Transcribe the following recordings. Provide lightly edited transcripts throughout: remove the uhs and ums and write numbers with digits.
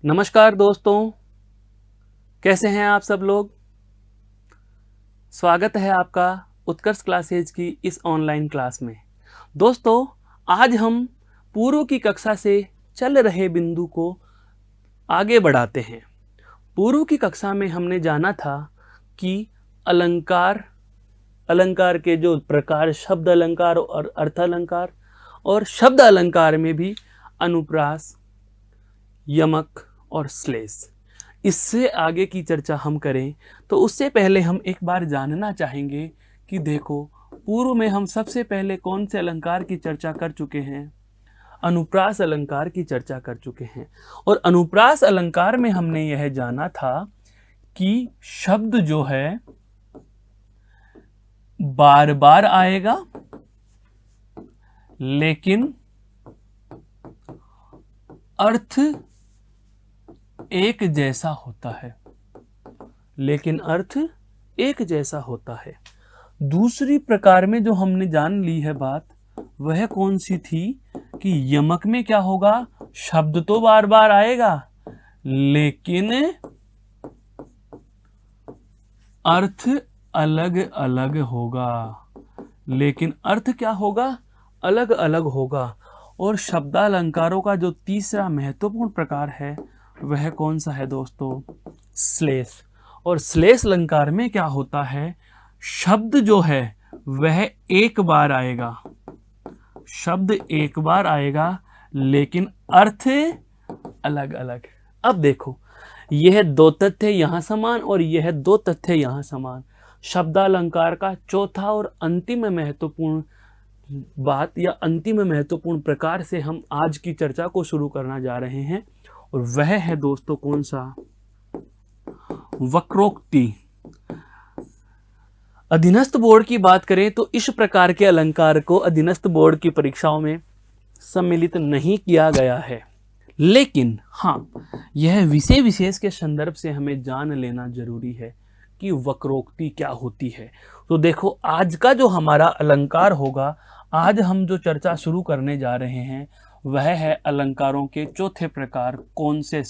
नमस्कार दोस्तों, कैसे हैं आप सब लोग। स्वागत है आपका उत्कर्ष क्लासेज की इस ऑनलाइन क्लास में। दोस्तों, आज हम पूर्व की कक्षा से चल रहे बिंदु को आगे बढ़ाते हैं। पूर्व की कक्षा में हमने जाना था कि अलंकार के जो प्रकार शब्द अलंकार और अर्थ अलंकार, और शब्द अलंकार में भी अनुप्रास, यमक और श्लेष। इससे आगे की चर्चा हम करें तो उससे पहले हम एक बार जानना चाहेंगे कि देखो, पूर्व में हम सबसे पहले कौन से अलंकार की चर्चा कर चुके हैं। अनुप्रास अलंकार की चर्चा कर चुके हैं। और अनुप्रास अलंकार में हमने यह जाना था कि शब्द जो है बार बार आएगा, लेकिन अर्थ एक जैसा होता है। दूसरी प्रकार में जो हमने जान ली है बात, वह कौन सी थी कि यमक में क्या होगा, शब्द तो बार बार आएगा लेकिन अर्थ अलग अलग होगा। अलग अलग होगा। और शब्दालंकारों का जो तीसरा महत्वपूर्ण प्रकार है वह कौन सा है दोस्तों, श्लेष। और श्लेष अलंकार में क्या होता है, शब्द जो है वह एक बार आएगा, लेकिन अर्थ अलग अलग। अब देखो, यह दो तथ्य यहां समान और यह दो तथ्य यहां समान। शब्दालंकार का चौथा और अंतिम महत्वपूर्ण बात या अंतिम महत्वपूर्ण प्रकार से हम आज की चर्चा को शुरू करना जा रहे हैं, और वह है दोस्तों कौन सा, वक्रोक्ति। अधीनस्थ बोर्ड की बात करें तो इस प्रकार के अलंकार को अधीनस्थ बोर्ड की परीक्षाओं में सम्मिलित नहीं किया गया है, लेकिन हाँ, यह विषय विशेष के संदर्भ से हमें जान लेना जरूरी है कि वक्रोक्ति क्या होती है। तो देखो, आज का जो हमारा अलंकार होगा, आज हम जो चर्चा शुरू करने जा रहे हैं वह है अलंकारों के चौथे प्रकार। कौन से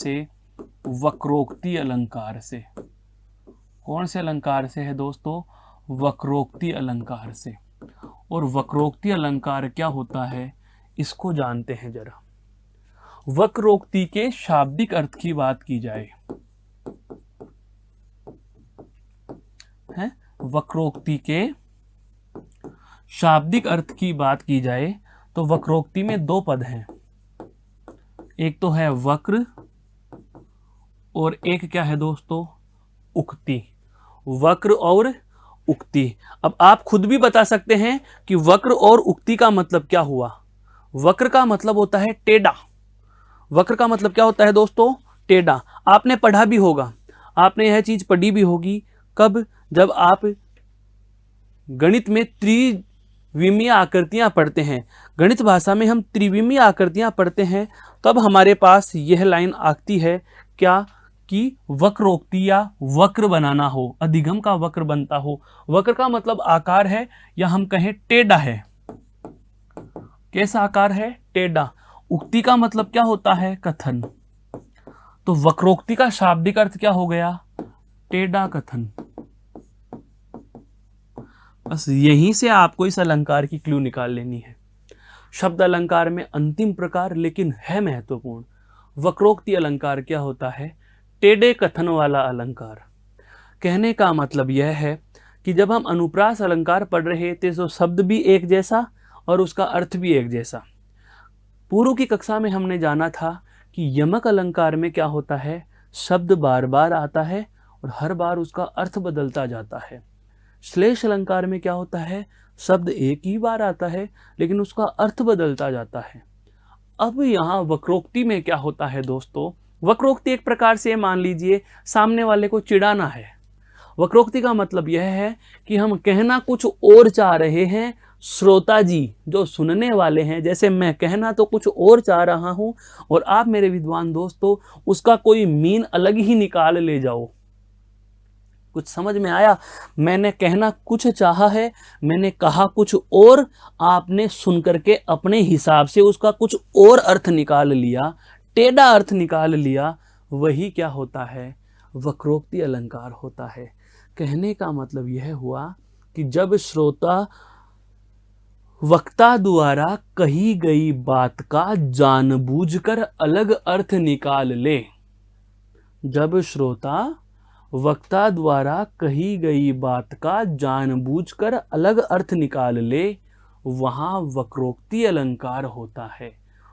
वक्रोक्ति अलंकार से। कौन से अलंकार से है दोस्तों, वक्रोक्ति अलंकार से। और वक्रोक्ति अलंकार क्या होता है, इसको जानते हैं जरा। वक्रोक्ति के शाब्दिक अर्थ की बात की जाए, वक्रोक्ति के शाब्दिक अर्थ की बात की जाए तो वक्रोक्ति में दो पद हैं। एक तो है वक्र और एक क्या है दोस्तों, उक्ति। वक्र और उक्ति। अब आप खुद भी बता सकते हैं कि वक्र और उक्ति का मतलब क्या हुआ। वक्र का मतलब होता है टेढ़ा। वक्र का मतलब क्या होता है दोस्तों, टेढ़ा। आपने पढ़ा भी होगा, आपने यह चीज पढ़ी भी होगी। कब, जब आप गणित में त्रिविमीय आकृतियां पढ़ते हैं, गणित भाषा में हम त्रिविमीय आकृतियां पढ़ते हैं, तब हमारे पास यह लाइन आती है क्या, कि वक्रोक्ति या वक्र बनाना हो, अधिगम का वक्र बनता हो। वक्र का मतलब आकार है, या हम कहें टेढ़ा है। कैसा आकार है, टेढ़ा। उक्ति का मतलब क्या होता है, कथन। तो वक्रोक्ति का शाब्दिक अर्थ क्या हो गया, टेढ़ा कथन। बस यहीं से आपको इस अलंकार की क्लू निकाल लेनी है। शब्द अलंकार में अंतिम प्रकार लेकिन है महत्वपूर्ण। वक्रोक्ति अलंकार क्या होता है, टेढ़े कथन वाला अलंकार। कहने का मतलब यह है कि जब हम अनुप्रास अलंकार पढ़ रहे थे तो शब्द भी एक जैसा और उसका अर्थ भी एक जैसा। पूर्व की कक्षा में हमने जाना था कि यमक अलंकार में क्या होता है, शब्द बार बार आता है और हर बार उसका अर्थ बदलता जाता है। श्लेष अलंकार में क्या होता है, शब्द एक ही बार आता है लेकिन उसका अर्थ बदलता जाता है। अब यहाँ वक्रोक्ति में क्या होता है दोस्तों, वक्रोक्ति एक प्रकार से मान लीजिए सामने वाले को चिढ़ाना है। वक्रोक्ति का मतलब यह है कि हम कहना कुछ और चाह रहे हैं, श्रोता जी जो सुनने वाले हैं, जैसे मैं कहना तो कुछ और चाह रहा हूं और आप मेरे विद्वान दोस्तों उसका कोई मीन अलग ही निकाल ले जाओ। कुछ समझ में आया, मैंने कहना कुछ चाहा है, मैंने कहा कुछ और, आपने सुन करके अपने हिसाब से उसका कुछ और अर्थ निकाल लिया, टेढ़ा अर्थ निकाल लिया। वही क्या होता है, वक्रोक्ति अलंकार होता है। कहने का मतलब यह हुआ कि जब श्रोता वक्ता द्वारा कही गई बात का जानबूझकर अलग अर्थ निकाल ले, जब श्रोता वक्ता द्वारा कही गई बात का जानबूझकर अलग अर्थ निकाल ले, वहां वक्रोक्ति अलंकार होता है,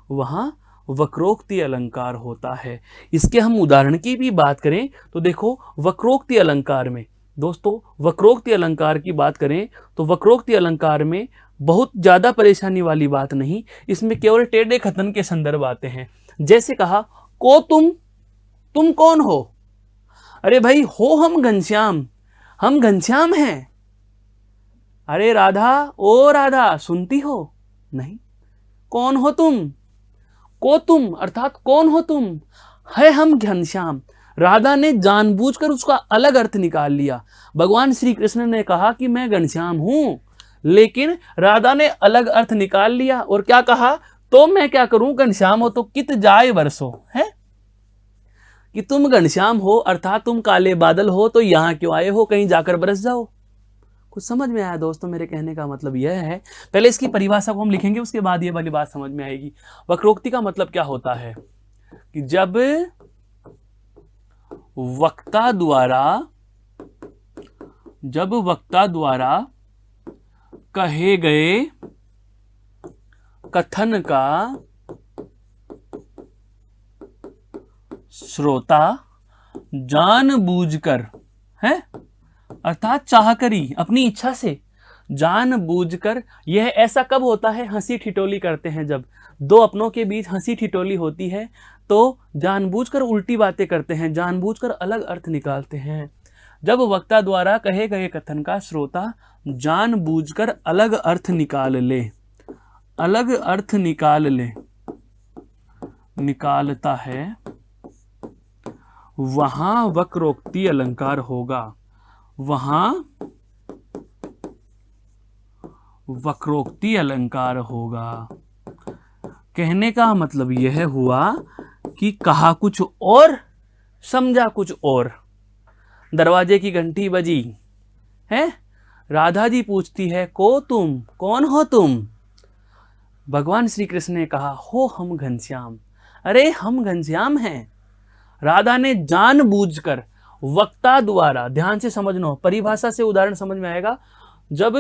वहां वक्रोक्ति अलंकार होता है। इसके हम उदाहरण की भी बात करें तो देखो, वक्रोक्ति अलंकार में दोस्तों, वक्रोक्ति अलंकार की बात करें तो वक्रोक्ति अलंकार में बहुत ज्यादा परेशानी वाली बात नहीं, इसमें केवल टेढ़े कथन के संदर्भ आते हैं। जैसे कहा, को तुम कौन हो? अरे भाई, हो हम घनश्याम हैं। अरे राधा, ओ राधा, सुनती हो? नहीं। कौन हो तुम? को तुम अर्थात कौन हो तुम? है हम घनश्याम। राधा ने जानबूझकर उसका अलग अर्थ निकाल लिया। भगवान श्री कृष्ण ने कहा कि मैं घनश्याम हूं, लेकिन राधा ने अलग अर्थ निकाल लिया और क्या कहा, तो मैं क्या करूं, घनश्याम हो तो कित जाए बरसो, है कि तुम घनश्याम हो अर्थात तुम काले बादल हो, तो यहां क्यों आए हो, कहीं जाकर बरस जाओ। कुछ समझ में आया दोस्तों? मेरे कहने का मतलब यह है, पहले इसकी परिभाषा को हम लिखेंगे, उसके बाद ये वाली बात समझ में आएगी। वक्रोक्ति का मतलब क्या होता है कि जब वक्ता द्वारा कहे गए कथन का श्रोता जानबूझकर, है अर्थात चाहकर ही, अपनी इच्छा से जानबूझकर, यह ऐसा कब होता है, हंसी ठिठोली करते हैं, जब दो अपनों के बीच हंसी ठिठोली होती है तो जानबूझकर उल्टी बातें करते हैं, जानबूझकर अलग अर्थ निकालते हैं। जब वक्ता द्वारा कहे गए कथन का श्रोता जानबूझकर अलग अर्थ निकाल ले, अलग अर्थ निकालता है, वहां वक्रोक्ति अलंकार होगा, वहां वक्रोक्ति अलंकार होगा। कहने का मतलब यह हुआ कि कहा कुछ और, समझा कुछ और। दरवाजे की घंटी बजी है, राधा जी पूछती है, को तुम, कौन हो तुम? भगवान श्री कृष्ण ने कहा, हो हम घनश्याम। अरे हम घनश्याम हैं। राधा ने जानबूझकर वक्ता द्वारा, ध्यान से समझना, परिभाषा से उदाहरण समझ में आएगा। जब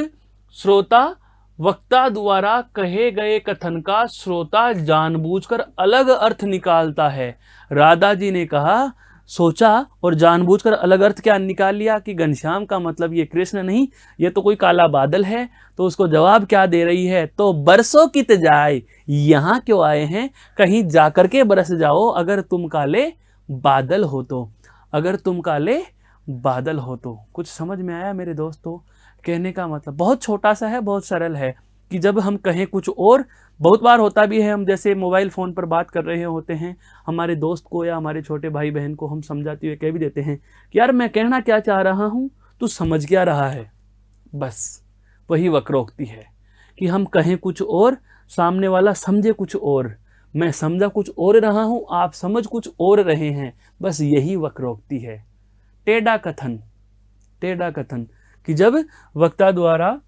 श्रोता वक्ता द्वारा कहे गए कथन का श्रोता जानबूझकर अलग अर्थ निकालता है, राधा जी ने कहा, सोचा और जानबूझकर अलग अर्थ क्या निकाल लिया कि घनश्याम का मतलब ये कृष्ण नहीं, ये तो कोई काला बादल है। तो उसको जवाब क्या दे रही है, तो बरसों कित जाए, यहां क्यों आए हैं, कहीं जाकर के बरस जाओ, अगर तुम काले बादल हो तो, अगर तुम काले बादल हो तो। कुछ समझ में आया मेरे दोस्तों? कहने का मतलब बहुत छोटा सा है, बहुत सरल है कि जब हम कहें कुछ और, बहुत बार होता भी है, हम जैसे मोबाइल फ़ोन पर बात कर रहे होते हैं, हमारे दोस्त को या हमारे छोटे भाई बहन को हम समझाते हुए कह भी देते हैं कि यार मैं कहना क्या चाह रहा हूँ, तू समझ क्या रहा है। बस वही वक्रोक्ति है कि हम कहें कुछ और, सामने वाला समझे कुछ और, मैं समझा कुछ और रहा हूँ, आप समझ कुछ और रहे हैं, बस यही वक्रोक्ति है। टेढ़ा कथन कि जब वक्ता द्वारा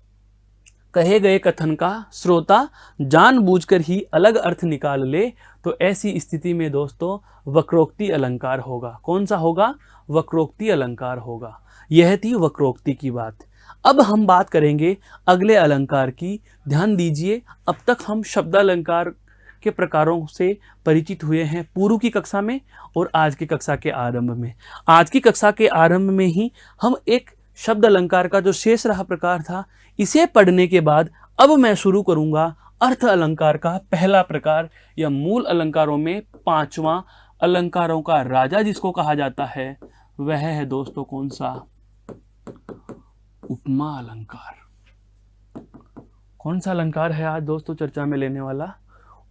कहे गए कथन का श्रोता जानबूझकर ही अलग अर्थ निकाल ले, तो ऐसी स्थिति में दोस्तों वक्रोक्ति अलंकार होगा। कौन सा होगा? वक्रोक्ति अलंकार होगा। यह थी वक्रोक्ति की बात। अब हम बात करेंगे अगले अलंकार की। ध्यान दीजिए, अब तक हम शब्दालंकार के प्रकारों से परिचित हुए हैं पूर्व की कक्षा में और आज की कक्षा के आरंभ में। आज की कक्षा के आरंभ में ही हम एक शब्द अलंकार का जो शेष रहा प्रकार था, इसे पढ़ने के बाद अब मैं शुरू करूंगा अर्थ अलंकार का पहला प्रकार या मूल अलंकारों में पांचवा। अलंकारों का राजा जिसको कहा जाता है वह है दोस्तों कौन सा? उपमा अलंकार। कौन सा अलंकार है आज दोस्तों चर्चा में लेने वाला?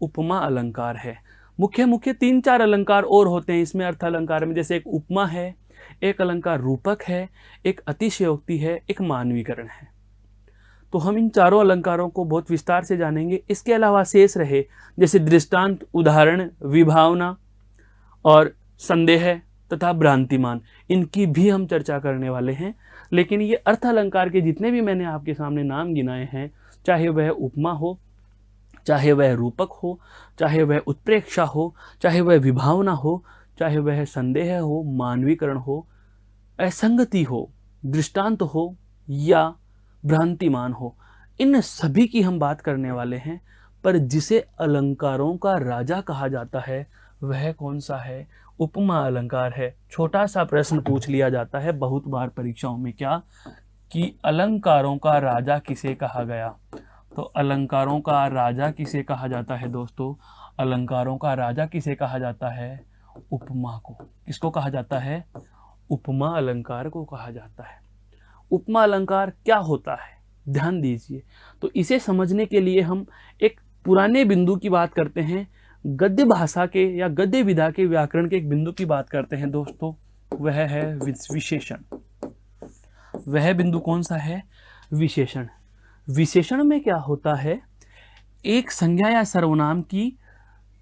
उपमा अलंकार है। मुख्य 3-4 अलंकार और होते हैं इसमें अर्थ अलंकार में, जैसे एक उपमा है, एक अलंकार रूपक है, एक अतिशयोक्ति है, एक मानवीकरण है। तो हम इन चारों अलंकारों को बहुत विस्तार से जानेंगे। इसके अलावा शेष रहे जैसे दृष्टांत, उदाहरण, विभावना और संदेह तथा भ्रांतिमान, इनकी भी हम चर्चा करने वाले हैं। लेकिन ये अर्थ अलंकार के जितने भी मैंने आपके सामने नाम गिनाए हैं, चाहे वह उपमा हो, चाहे वह रूपक हो, चाहे वह उत्प्रेक्षा हो, चाहे वह विभावना हो, चाहे वह संदेह हो, मानवीकरण हो, असंगति हो, दृष्टांत हो या भ्रांतिमान हो, इन सभी की हम बात करने वाले हैं। पर जिसे अलंकारों का राजा कहा जाता है वह कौन सा है? उपमा अलंकार है। छोटा सा प्रश्न पूछ लिया जाता है बहुत बार परीक्षाओं में, क्या कि अलंकारों का राजा किसे कहा गया? तो अलंकारों का राजा किसे कहा जाता है दोस्तों? अलंकारों का राजा किसे कहा जाता है? उपमा को। किसको कहा जाता है? उपमा अलंकार को कहा जाता है। उपमा अलंकार क्या होता है, ध्यान दीजिए। तो इसे समझने के लिए हम एक पुराने बिंदु की बात करते हैं, गद्य भाषा के या गद्य विधा के व्याकरण के एक बिंदु की बात करते हैं दोस्तों, वह है विशेषण। वह बिंदु कौन सा है? विशेषण। विशेषण में क्या होता है? एक संज्ञा या सर्वनाम की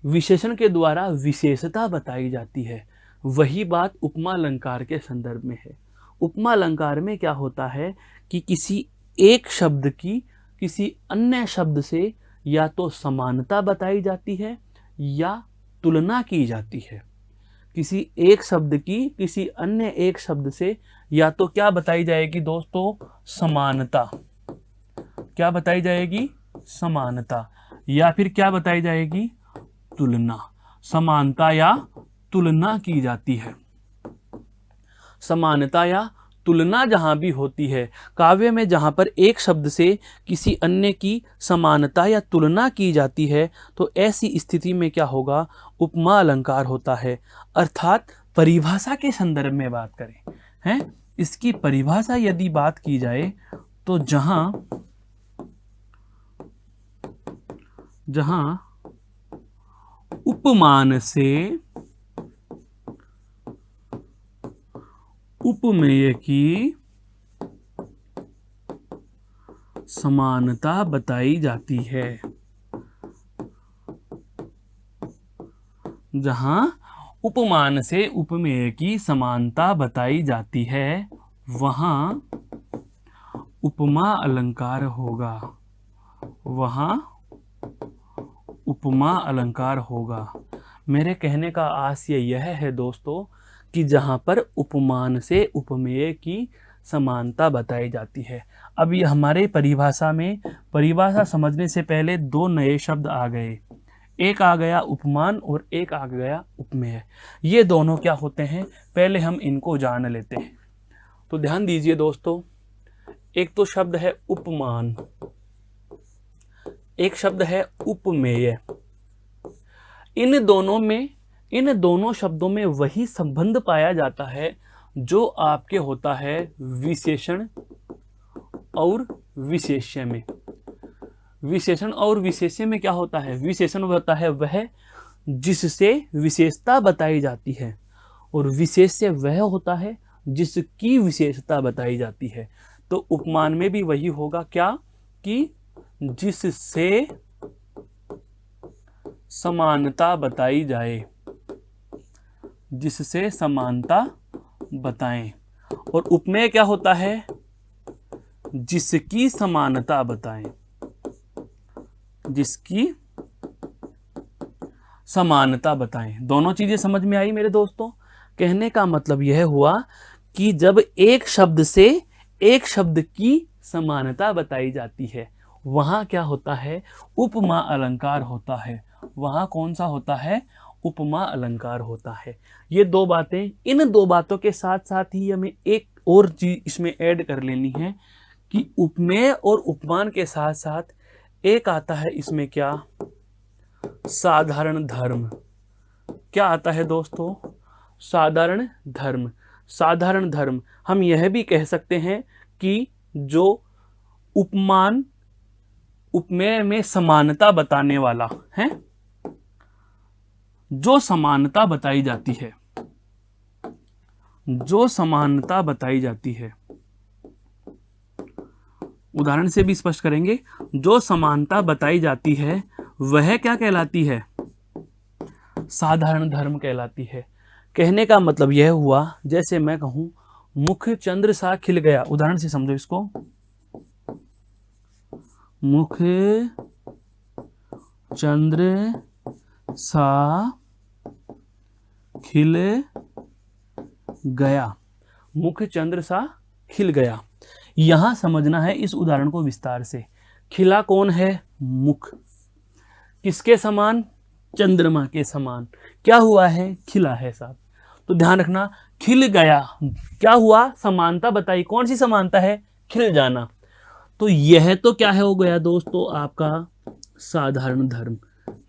विशेषण के द्वारा विशेषता बताई जाती है। वही बात उपमा अलंकार के संदर्भ में है। उपमा अलंकार में क्या होता है कि किसी एक शब्द की किसी अन्य शब्द से या तो समानता बताई जाती है या तुलना की जाती है। किसी एक शब्द की किसी अन्य एक शब्द से या तो क्या बताई जाएगी दोस्तों? समानता। क्या बताई जाएगी? समानता। या फिर क्या बताई जाएगी? तुलना। समानता या तुलना की जाती है। समानता या तुलना जहां भी होती है काव्य में, जहां पर एक शब्द से किसी अन्य की समानता या तुलना की जाती है, तो ऐसी स्थिति में क्या होगा? उपमा अलंकार होता है। अर्थात परिभाषा के संदर्भ में बात करें हैं, इसकी परिभाषा यदि बात की जाए तो जहां उपमान से उपमेय की समानता बताई जाती है। जहां उपमान से उपमेय की समानता बताई जाती है वहां उपमा अलंकार होगा। वहां उपमा अलंकार होगा। मेरे कहने का आशय यह है दोस्तों कि जहां पर उपमान से उपमेय की समानता बताई जाती है। अब ये हमारे परिभाषा में, परिभाषा समझने से पहले दो नए शब्द आ गए, एक आ गया उपमान और एक आ गया उपमेय। ये दोनों क्या होते हैं, पहले हम इनको जान लेते हैं। तो ध्यान दीजिए दोस्तों, एक तो शब्द है उपमान, एक शब्द है उपमेय। इन दोनों शब्दों में वही संबंध पाया जाता है जो आपके होता है विशेषण और विशेष्य में। विशेषण और विशेष्य में क्या होता है? विशेषण होता है वह जिससे विशेषता बताई जाती है और विशेष्य वह होता है जिसकी विशेषता बताई जाती है। तो उपमान में भी वही होगा, क्या कि जिससे समानता बताई जाए, जिससे समानता बताएं। और उपमेय क्या होता है? जिसकी समानता बताएं, जिसकी समानता बताएं। दोनों चीजें समझ में आई मेरे दोस्तों? कहने का मतलब यह हुआ कि जब एक शब्द से एक शब्द की समानता बताई जाती है वहां क्या होता है? उपमा अलंकार होता है। वहां कौन सा होता है? उपमा अलंकार होता है। ये दो बातें, इन दो बातों के साथ साथ ही हमें एक और चीज इसमें ऐड कर लेनी है कि उपमेय और उपमान के साथ साथ एक आता है इसमें क्या? साधारण धर्म। क्या आता है दोस्तों? साधारण धर्म। साधारण धर्म हम यह भी कह सकते हैं कि जो उपमान उपमेय में समानता बताने वाला है, जो समानता बताई जाती है, जो समानता बताई जाती है, उदाहरण से भी स्पष्ट करेंगे। जो समानता बताई जाती है वह क्या कहलाती है? साधारण धर्म कहलाती है। कहने का मतलब यह हुआ, जैसे मैं कहूं मुख चंद्र सा खिल गया, उदाहरण से समझो इसको, मुख चंद्र सा खिल गया, मुख चंद्र सा खिल गया। यहां समझना है इस उदाहरण को विस्तार से। खिला कौन है? मुख। किसके समान? चंद्रमा के समान। क्या हुआ है? खिला है साहब। तो ध्यान रखना, खिल गया क्या हुआ? समानता बताई। कौन सी समानता है? खिल जाना। तो यह तो क्या है हो गया दोस्तों आपका साधारण धर्म।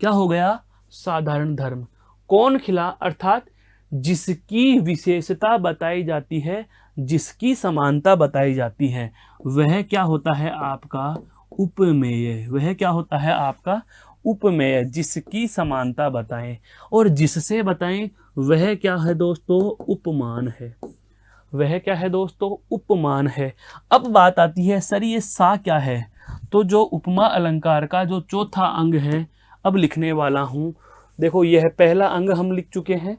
क्या हो गया? साधारण धर्म। कौन खिला? अर्थात जिसकी विशेषता बताई जाती है, जिसकी समानता बताई जाती है, वह क्या होता है आपका? उपमेय। वह क्या होता है आपका? उपमेय। जिसकी समानता बताएं और जिससे बताएं, वह क्या है दोस्तों? उपमान है। वह क्या है दोस्तों? उपमान है। अब बात आती है सर ये सा क्या है? तो जो उपमा अलंकार का जो चौथा अंग है, अब लिखने वाला हूं। देखो यह पहला अंग हम लिख चुके हैं,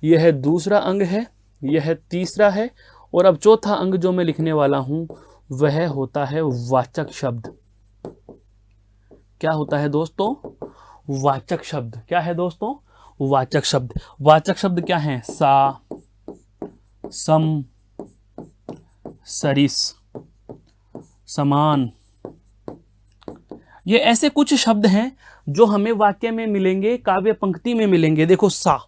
यह दूसरा अंग है, यह तीसरा है, और अब चौथा अंग जो मैं लिखने वाला हूं वह होता है वाचक शब्द। क्या होता है दोस्तों? वाचक शब्द। क्या है दोस्तों? वाचक शब्द। वाचक शब्द क्या है? सा, सम, सरिस, समान। ये ऐसे कुछ शब्द हैं जो हमें वाक्य में मिलेंगे, काव्य पंक्ति में मिलेंगे। देखो सा,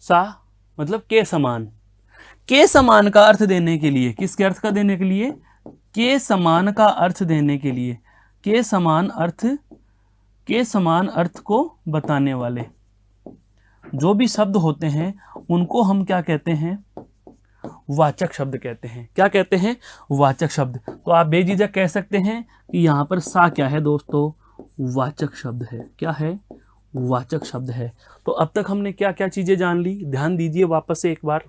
सा मतलब के समान। के समान का अर्थ देने के लिए, किसके अर्थ का देने के लिए? के समान का अर्थ देने के लिए, के समान अर्थ, के समान अर्थ को बताने वाले जो भी शब्द होते हैं उनको हम क्या कहते हैं? वाचक शब्द कहते हैं। क्या कहते हैं? वाचक शब्द। तो आप बेझिझक कह सकते हैं कि यहां पर सा क्या है दोस्तों? वाचक शब्द है। क्या है? वाचक शब्द है। तो अब तक हमने क्या क्या चीजें जान ली? ध्यान दीजिए वापस से एक बार।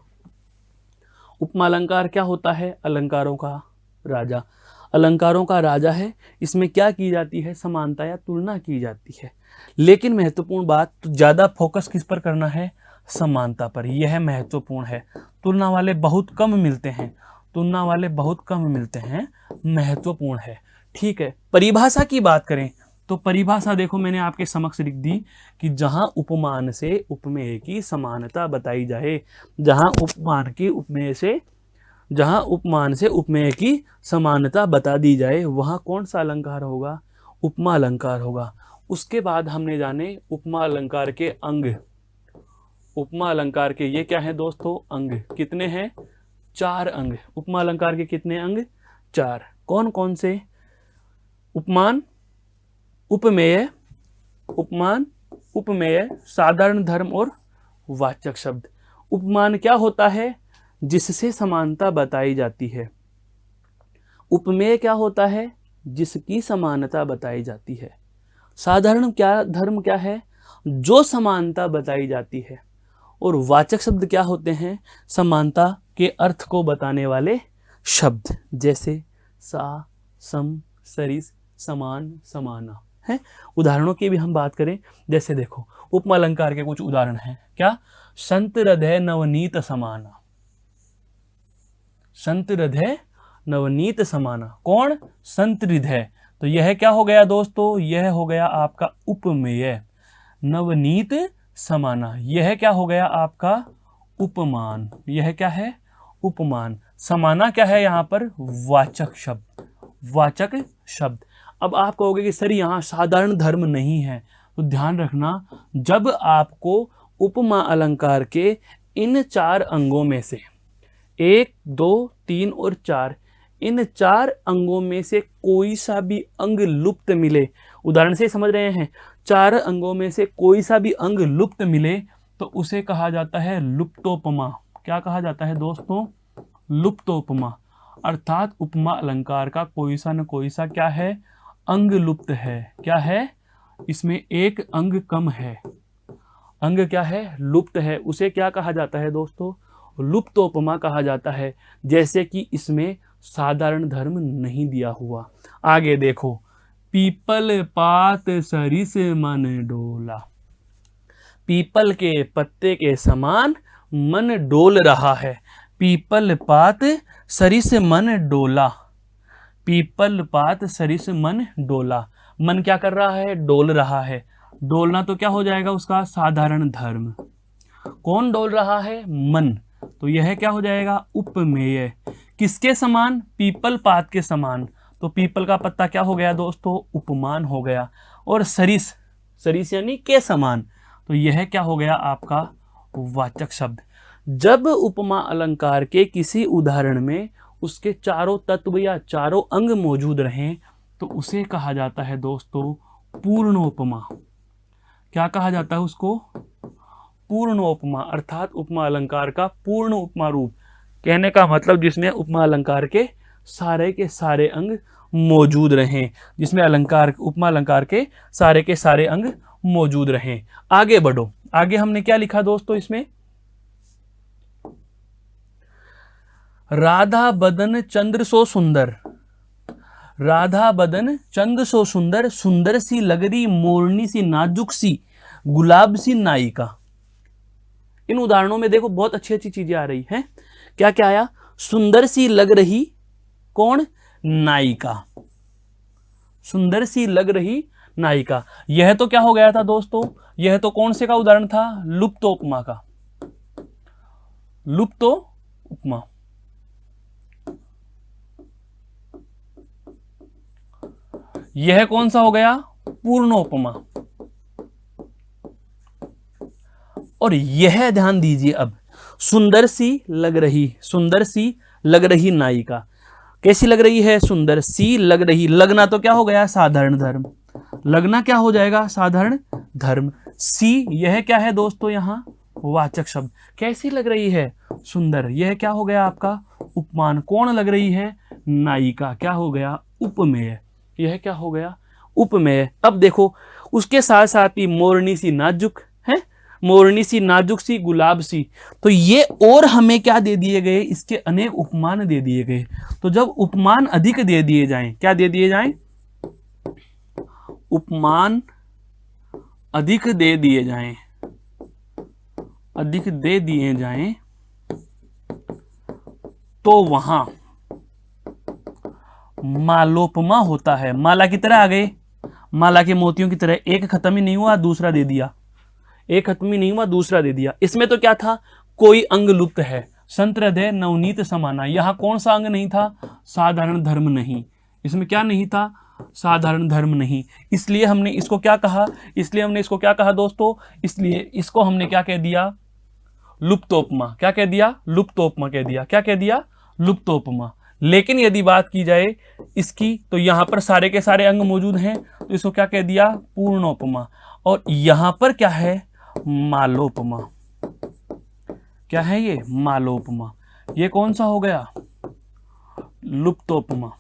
उपमा अलंकार क्या होता है? अलंकारों का राजा। अलंकारों का राजा है। इसमें क्या की जाती है? समानता या तुलना की जाती है। लेकिन महत्वपूर्ण बात, तो ज्यादा फोकस किस पर करना है? समानता पर। यह महत्वपूर्ण है। तुलना वाले बहुत कम मिलते हैं, तुलना वाले बहुत कम मिलते हैं, महत्वपूर्ण है। ठीक है, परिभाषा की बात करें तो परिभाषा देखो मैंने आपके समक्ष लिख दी कि जहां उपमान से उपमेय की समानता बताई जाए, जहां उपमान की उपमेय से, जहां उपमान से उपमेय की समानता बता दी जाए, वहां कौन सा अलंकार होगा? उपमा अलंकार होगा। उसके बाद हमने जाने उपमा अलंकार के अंग। उपमा अलंकार के ये क्या है दोस्तों? अंग। कितने हैं? 4 अंग। उपमा अलंकार के कितने अंग? 4। कौन कौन से? उपमान, उपमेय, उपमान, उपमेय, साधारण धर्म और वाचक शब्द। उपमान क्या होता है? जिससे समानता बताई जाती है। उपमेय क्या होता है? जिसकी समानता बताई जाती है। साधारण क्या धर्म क्या है? जो समानता बताई जाती है। और वाचक शब्द क्या होते हैं? समानता के अर्थ को बताने वाले शब्द, जैसे सा, सम, सरिस, समान, समाना है। उदाहरणों की भी हम बात करें, जैसे देखो उपमा अलंकार के कुछ उदाहरण हैं। क्या? संत हृदय नवनीत समाना। संत हृदय नवनीत समाना। कौन? संत हृदय। तो यह क्या हो गया दोस्तों? यह हो गया आपका उपमेय। नवनीत समाना, यह क्या हो गया आपका? उपमान। यह क्या है? उपमान। समाना क्या है यहाँ पर? वाचक शब्द। वाचक शब्द। अब आप कहोगे कि सर यहाँ साधारण धर्म नहीं है, तो ध्यान रखना, जब आपको उपमा अलंकार के इन 4 अंगों में से 1, 2, 3 और 4, इन 4 अंगों में से कोई सा भी अंग लुप्त मिले, उदाहरण से समझ रहे हैं, 4 अंगों में से कोई सा भी अंग लुप्त मिले तो उसे कहा जाता है लुप्तोपमा। क्या कहा जाता है दोस्तों? लुप्तोपमा। अर्थात उपमा अलंकार का कोई सा न कोई सा क्या है? अंग लुप्त है। क्या है? इसमें एक अंग कम है। अंग क्या है? लुप्त है। उसे क्या कहा जाता है दोस्तों? लुप्तोपमा कहा जाता है। जैसे कि इसमें साधारण धर्म नहीं दिया हुआ। आगे देखो, पीपल पात सरिस मन डोला। पीपल के पत्ते के समान मन डोल रहा है। पीपल पात सरिस मन डोला। पीपल पात सरिस मन डोला। मन क्या कर रहा है? डोल रहा है। डोलना तो क्या हो जाएगा उसका? साधारण धर्म। कौन डोल रहा है? मन। तो यह क्या हो जाएगा? उपमेय। किसके समान? पीपल पात के समान। तो पीपल का पत्ता क्या हो गया दोस्तों? उपमान हो गया। और सरिस, सरिस यानी के समान, तो यह क्या हो गया आपका? वाचक शब्द। जब उपमा अलंकार के किसी उदाहरण में उसके चारों तत्व या चारों अंग मौजूद रहें तो उसे कहा जाता है दोस्तों पूर्णोपमा। क्या कहा जाता है उसको? पूर्णोपमा, अर्थात उपमा अलंकार का पूर्ण उपमा रूप। कहने का मतलब जिसमें उपमा अलंकार के सारे अंग मौजूद रहें, जिसमें अलंकार, उपमा अलंकार के सारे अंग मौजूद रहें। आगे बढ़ो। आगे हमने क्या लिखा दोस्तों इसमें? राधा बदन चंद्र सो सुंदर। राधा बदन चंद्र सो सुंदर, सुंदर सी लगरी मोरनी सी नाजुक सी गुलाब सी नायिका। इन उदाहरणों में देखो बहुत अच्छी अच्छी चीजें आ रही हैं। क्या क्या आया? सुंदर सी लग रही, कौन? नायिका। सुंदर सी लग रही नायिका। यह तो क्या हो गया था दोस्तों? यह तो कौन से का उदाहरण था? लुप्तोपमा का। लुप्तोपमा। यह कौन सा हो गया? पूर्णोपमा। और यह ध्यान दीजिए अब, सुंदर सी लग रही, सुंदर सी लग रही नायिका। कैसी लग रही है? सुंदर सी लग रही। लगना तो क्या हो गया? साधारण धर्म। लगना क्या हो जाएगा? साधारण धर्म। सी, यह क्या है दोस्तों? यहां वाचक शब्द। कैसी लग रही है? सुंदर। यह क्या हो गया आपका? उपमान। कौन लग रही है? नायिका। क्या हो गया? उपमेय। यह क्या हो गया? उपमेय। अब देखो उसके साथ साथ ही मोरनी सी नाजुक है, मोरनी सी नाजुक सी गुलाब सी। तो ये और हमें क्या दे दिए गए? इसके अनेक उपमान दे दिए गए। तो जब उपमान अधिक दे दिए जाएं, क्या दे दिए जाएं? उपमान अधिक दे दिए जाएं, अधिक दे दिए जाएं तो वहां मालोपमा होता है। माला की तरह आ गए, माला के मोतियों की तरह। एक खत्म ही नहीं हुआ दूसरा दे दिया, एक खत्म ही नहीं हुआ दूसरा दे दिया। इसमें तो क्या था? कोई अंग लुप्त है। संत हृदय नवनीत समाना। यहां कौन सा अंग नहीं था? साधारण धर्म नहीं। इसमें क्या नहीं था? साधारण धर्म नहीं। इसलिए हमने इसको क्या कहा? इसलिए हमने इसको क्या कहा दोस्तों? इसलिए इसको हमने क्या कह दिया? लुप्तोपमा। क्या कह दिया? लुप्तोपमा कह दिया। क्या कह दिया? लुप्तोपमा। लेकिन यदि बात की जाए इसकी, तो यहां पर सारे के सारे अंग मौजूद हैं, तो इसको क्या कह दिया? पूर्णोपमा। और यहां पर क्या है? मालोपमा। क्या है ये? मालोपमा। ये कौन सा हो गया? लुप्तोपमा।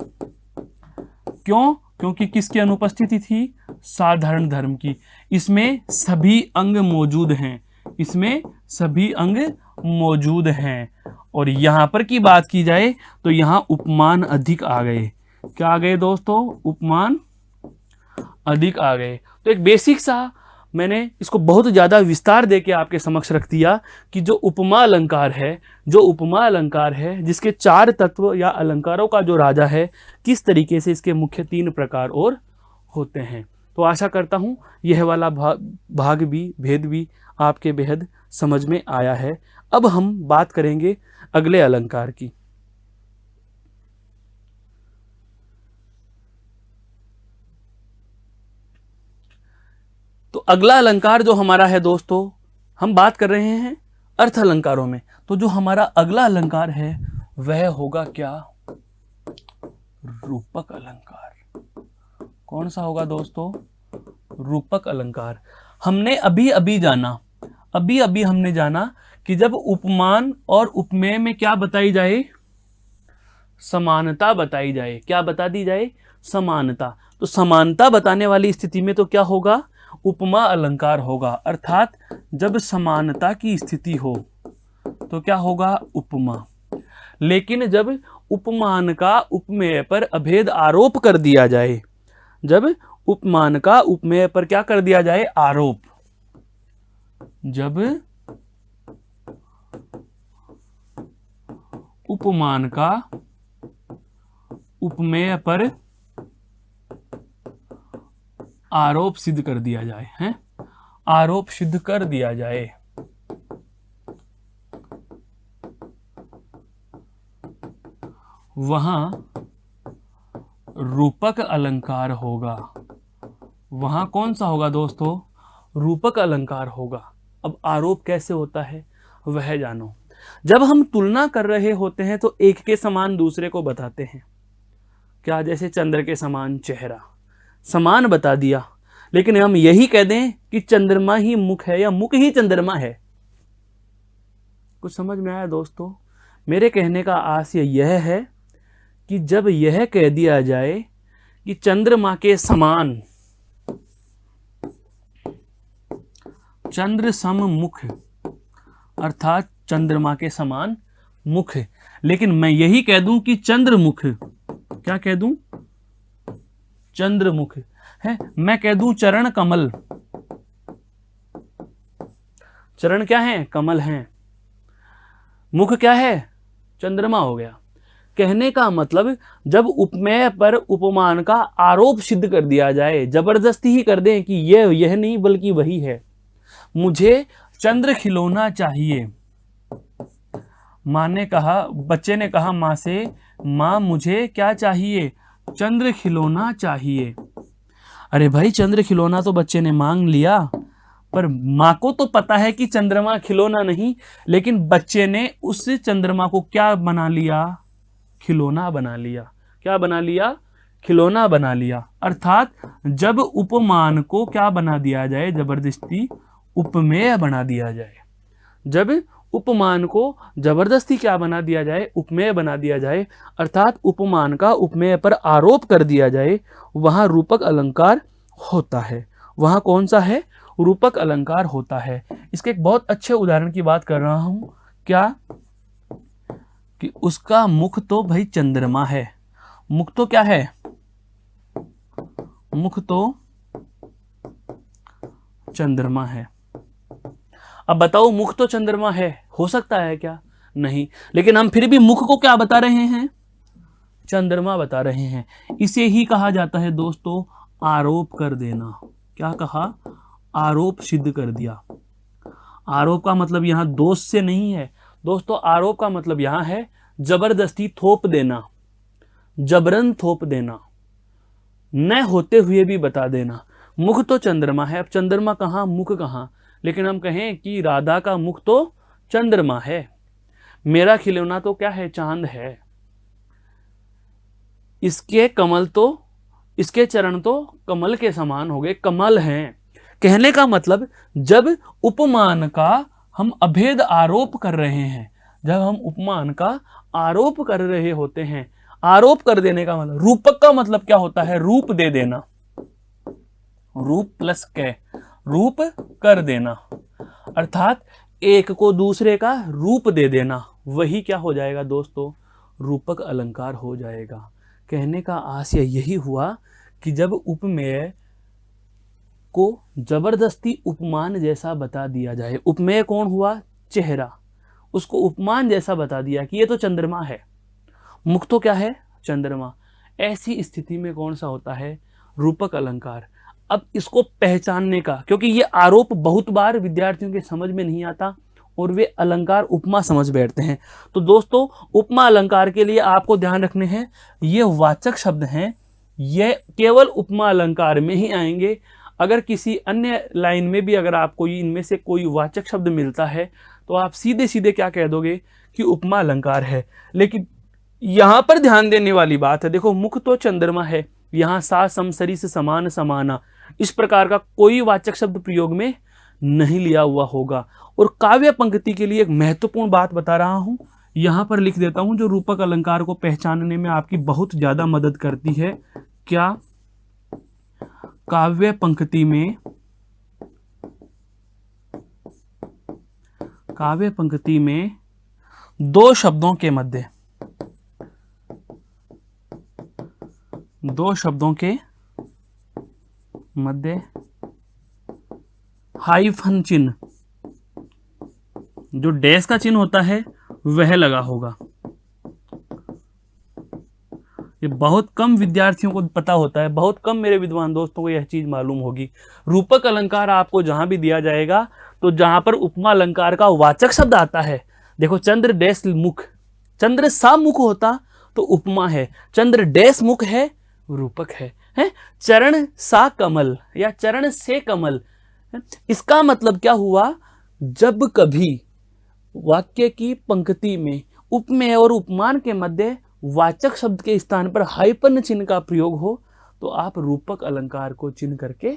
क्यों? क्योंकि किसकी अनुपस्थिति थी? साधारण धर्म की। इसमें सभी अंग मौजूद हैं, इसमें सभी अंग मौजूद हैं। और यहां पर की बात की जाए तो यहां उपमान अधिक आ गए। क्या आ गए दोस्तों? उपमान अधिक आ गए। तो एक बेसिक सा मैंने इसको बहुत ज्यादा विस्तार देके आपके समक्ष रख दिया कि जो उपमा अलंकार है, जो उपमा अलंकार है, जिसके चार तत्व या अलंकारों का जो राजा है, किस तरीके से इसके मुख्य 3 प्रकार और होते हैं। तो आशा करता हूं यह वाला भाग भी, भेद भी आपके बेहद समझ में आया है। अब हम बात करेंगे अगले अलंकार की। तो अगला अलंकार जो हमारा है दोस्तों, हम बात कर रहे हैं अर्थ अलंकारों में। तो जो हमारा अगला अलंकार है वह होगा क्या? रूपक अलंकार। कौन सा होगा दोस्तों? रूपक अलंकार। हमने अभी अभी जाना कि जब उपमान और उपमेय में क्या बताई जाए? समानता बताई जाए। क्या बता दी जाए? समानता। तो समानता बताने वाली स्थिति में तो क्या होगा? उपमा अलंकार होगा। अर्थात जब समानता की स्थिति हो तो क्या होगा? उपमा। लेकिन जब उपमान का उपमेय पर अभेद आरोप कर दिया जाए, जब उपमान का उपमेय पर क्या कर दिया जाए? आरोप, जब उपमान का उपमेय पर आरोप सिद्ध कर दिया जाए, हैं, आरोप सिद्ध कर दिया जाए, वहां रूपक अलंकार होगा। वहां कौन सा होगा दोस्तों? रूपक अलंकार होगा। अब आरोप कैसे होता है वह जानो। जब हम तुलना कर रहे होते हैं तो एक के समान दूसरे को बताते हैं, क्या? जैसे चंद्र के समान चेहरा, समान बता दिया, लेकिन हम यही कह दें कि चंद्रमा ही मुख है या मुख ही चंद्रमा है। कुछ समझ में आया दोस्तों? मेरे कहने का आशय यह है कि जब यह कह दिया जाए कि चंद्रमा के समान, चंद्र सम मुख, अर्थात चंद्रमा के समान मुख, लेकिन मैं यही कह दूं कि चंद्रमुख, क्या कह दूं? चंद्रमुख है। मैं कह दूं चरण कमल, चरण क्या है? कमल हैं। मुख क्या है? चंद्रमा हो गया। कहने का मतलब जब उपमेय पर उपमान का आरोप सिद्ध कर दिया जाए, जबरदस्ती ही कर दें कि यह नहीं बल्कि वही है, मुझे चंद्र खिलौना चाहिए। माँ ने कहा, बच्चे ने कहा माँ से, माँ मुझे क्या चाहिए? चंद्र खिलौना चाहिए। अरे भाई, चंद्र खिलौना तो बच्चे ने मांग लिया, पर माँ को तो पता है कि चंद्रमा खिलौना नहीं, लेकिन बच्चे ने उस चंद्रमा को क्या बना लिया? खिलौना बना लिया। क्या बना लिया? खिलौना बना लिया। अर्थात जब उपमान को क्या बना दिया जाए? जबरदस्ती उपमेय बना दिया जाए। जब उपमान को जबरदस्ती क्या बना दिया जाए? उपमेय बना दिया जाए, अर्थात उपमान का उपमेय पर आरोप कर दिया जाए, वहां रूपक अलंकार होता है। वहां कौन सा है? रूपक अलंकार होता है। इसके एक बहुत अच्छे उदाहरण की बात कर रहा हूं। क्या? कि उसका मुख तो भाई चंद्रमा है। मुख तो क्या है? मुख तो चंद्रमा है। अब बताओ, मुख तो चंद्रमा है, हो सकता है क्या? नहीं। लेकिन हम फिर भी मुख को क्या बता रहे हैं? चंद्रमा बता रहे हैं। इसे ही कहा जाता है दोस्तों आरोप कर देना। क्या कहा? आरोप सिद्ध कर दिया। आरोप का मतलब यहां दोष से नहीं है दोस्तों, आरोप का मतलब यहां है जबरदस्ती थोप देना, जबरन थोप देना, न होते हुए भी बता देना। मुख तो चंद्रमा है। अब चंद्रमा कहां, मुख कहां? लेकिन हम कहें कि राधा का मुख तो चंद्रमा है, मेरा खिलौना तो क्या है? चांद है, इसके कमल तो, इसके चरण तो कमल के समान हो गए, कमल हैं। कहने का मतलब जब उपमान का हम अभेद आरोप कर रहे हैं, जब हम उपमान का आरोप कर रहे होते हैं, आरोप कर देने का मतलब, रूपक का मतलब क्या होता है? रूप दे देना, रूप प्लस कै, रूप कर देना, अर्थात एक को दूसरे का रूप दे देना, वही क्या हो जाएगा दोस्तों? रूपक अलंकार हो जाएगा। कहने का आशय यही हुआ कि जब उपमेय को जबरदस्ती उपमान जैसा बता दिया जाए, उपमेय कौन हुआ? चेहरा, उसको उपमान जैसा बता दिया कि ये तो चंद्रमा है, मुख तो क्या है? चंद्रमा। ऐसी स्थिति में कौन सा होता है? रूपक अलंकार। अब इसको पहचानने का, क्योंकि ये आरोप बहुत बार विद्यार्थियों के समझ में नहीं आता और वे अलंकार उपमा समझ बैठते हैं, तो दोस्तों उपमा अलंकार के लिए आपको ध्यान रखने हैं, ये वाचक शब्द हैं, ये केवल उपमा अलंकार में ही आएंगे। अगर किसी अन्य लाइन में भी अगर आपको इनमें से कोई वाचक शब्द मिलता है तो आप सीधे सीधे क्या कह दोगे? कि उपमा अलंकार है। लेकिन यहां पर ध्यान देने वाली बात है, देखो मुख तो चंद्रमा है, यहां सा सम सरी से समान समाना, इस प्रकार का कोई वाचक शब्द प्रयोग में नहीं लिया हुआ होगा। और काव्य पंक्ति के लिए एक महत्वपूर्ण बात बता रहा हूं, यहां पर लिख देता हूं, जो रूपक अलंकार को पहचानने में आपकी बहुत ज्यादा मदद करती है। क्या? काव्य पंक्ति में, काव्य पंक्ति में दो शब्दों के मध्य, दो शब्दों के मध्य हाइफन चिन्ह, जो डैश का चिन्ह होता है वह लगा होगा। ये बहुत कम विद्यार्थियों को पता होता है, बहुत कम मेरे विद्वान दोस्तों को यह चीज मालूम होगी। रूपक अलंकार आपको जहां भी दिया जाएगा तो जहां पर उपमा अलंकार का वाचक शब्द आता है, देखो चंद्र डैश मुख, चंद्र सा मुख होता तो उपमा है, चंद्र डैश मुख है रूपक है? चरण सा कमल या चरण से कमल, इसका मतलब क्या हुआ, जब कभी वाक्य की पंक्ति में उपमेय और उपमान के मध्य वाचक शब्द के स्थान पर हाइपन चिन्ह का प्रयोग हो तो आप रूपक अलंकार को चिन्ह करके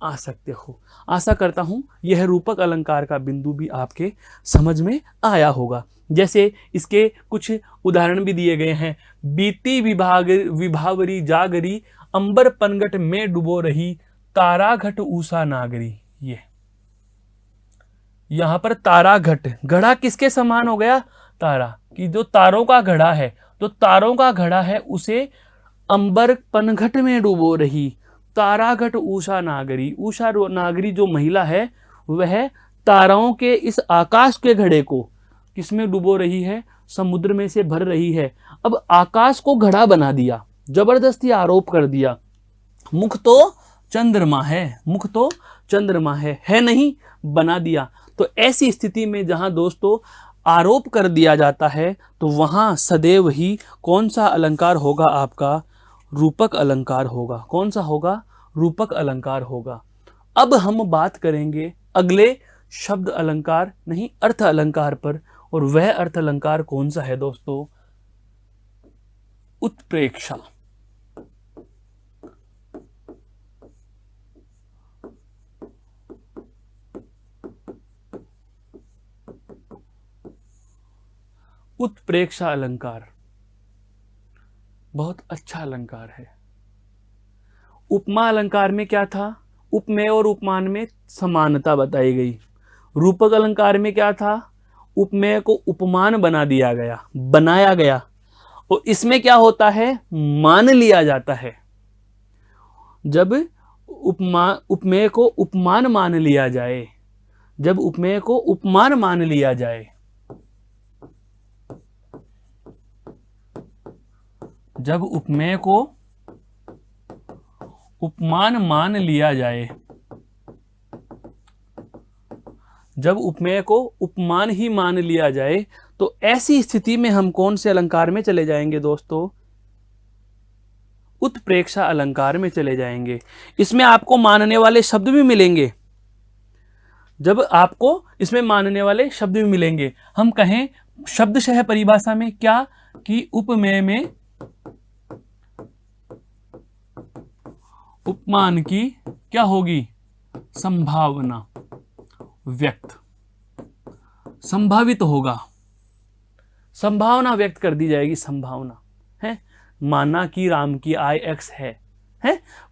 आ सकते हो। आशा करता हूं यह रूपक अलंकार का बिंदु भी आपके समझ में आया होगा। जैसे इसके कुछ उदाहरण भी दिए गए हैं। बीती विभावरी जागरी, अंबर पनघट में डुबो रही, तारा घट ऊषा नागरी। ये यहां पर तारा घट, घड़ा किसके समान हो गया, तारा कि जो तारों का घड़ा है, तो तारों का घड़ा है उसे अंबर पनघट में डुबो रही, तारा घट ऊषा नागरी। ऊषा नागरी जो महिला है वह ताराओं के इस आकाश के घड़े को किसमें डुबो रही है, समुद्र में से भर रही है। अब आकाश को घड़ा बना दिया, जबरदस्ती आरोप कर दिया, मुख तो चंद्रमा है, मुख तो चंद्रमा है नहीं, बना दिया। तो ऐसी स्थिति में जहां दोस्तों आरोप कर दिया जाता है तो वहां सदैव ही कौन सा अलंकार होगा आपका, रूपक अलंकार होगा। कौन सा होगा, रूपक अलंकार होगा। अब हम बात करेंगे अगले शब्द अलंकार नहीं अर्थ अलंकार पर, और वह अर्थ अलंकार कौन सा है दोस्तों, उत्प्रेक्षा। उत्प्रेक्षा अलंकार बहुत अच्छा अलंकार है। उपमा अलंकार में क्या था, उपमेय और उपमान में समानता बताई गई। रूपक अलंकार में क्या था, उपमेय को उपमान बना दिया गया, बनाया गया, और इसमें क्या होता है, मान लिया जाता है। जब उपमेय को उपमान मान लिया जाए, जब उपमेय को उपमान मान लिया जाए, जब उपमेय को उपमान मान लिया जाए, जब उपमेय को उपमान ही मान लिया जाए, तो ऐसी स्थिति में हम कौन से अलंकार में चले जाएंगे दोस्तों, उत्प्रेक्षा अलंकार में चले जाएंगे। इसमें आपको मानने वाले शब्द भी मिलेंगे, जब आपको इसमें मानने वाले शब्द भी मिलेंगे। हम कहें शब्दशः परिभाषा में क्या, कि उपमेय में उपमान की क्या होगी, संभावना व्यक्त, संभावित होगा, संभावना व्यक्त कर दी जाएगी। संभावना है, माना कि राम की आय x है,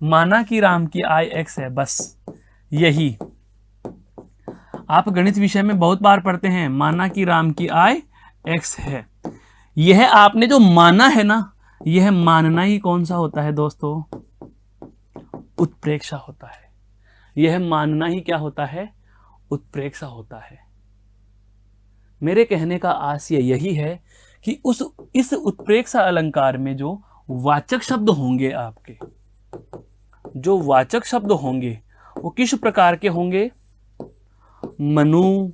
माना कि राम की आय x है, बस यही आप गणित विषय में बहुत बार पढ़ते हैं, माना कि राम की आय x है। यह आपने जो माना है ना, यह मानना ही कौन सा होता है दोस्तों, उत्प्रेक्षा होता है। यह मानना ही क्या होता है, उत्प्रेक्षा होता है। मेरे कहने का आशय यही है कि इस उत्प्रेक्षा अलंकार में जो वाचक शब्द होंगे, आपके जो वाचक शब्द होंगे वो किस प्रकार के होंगे, मनु,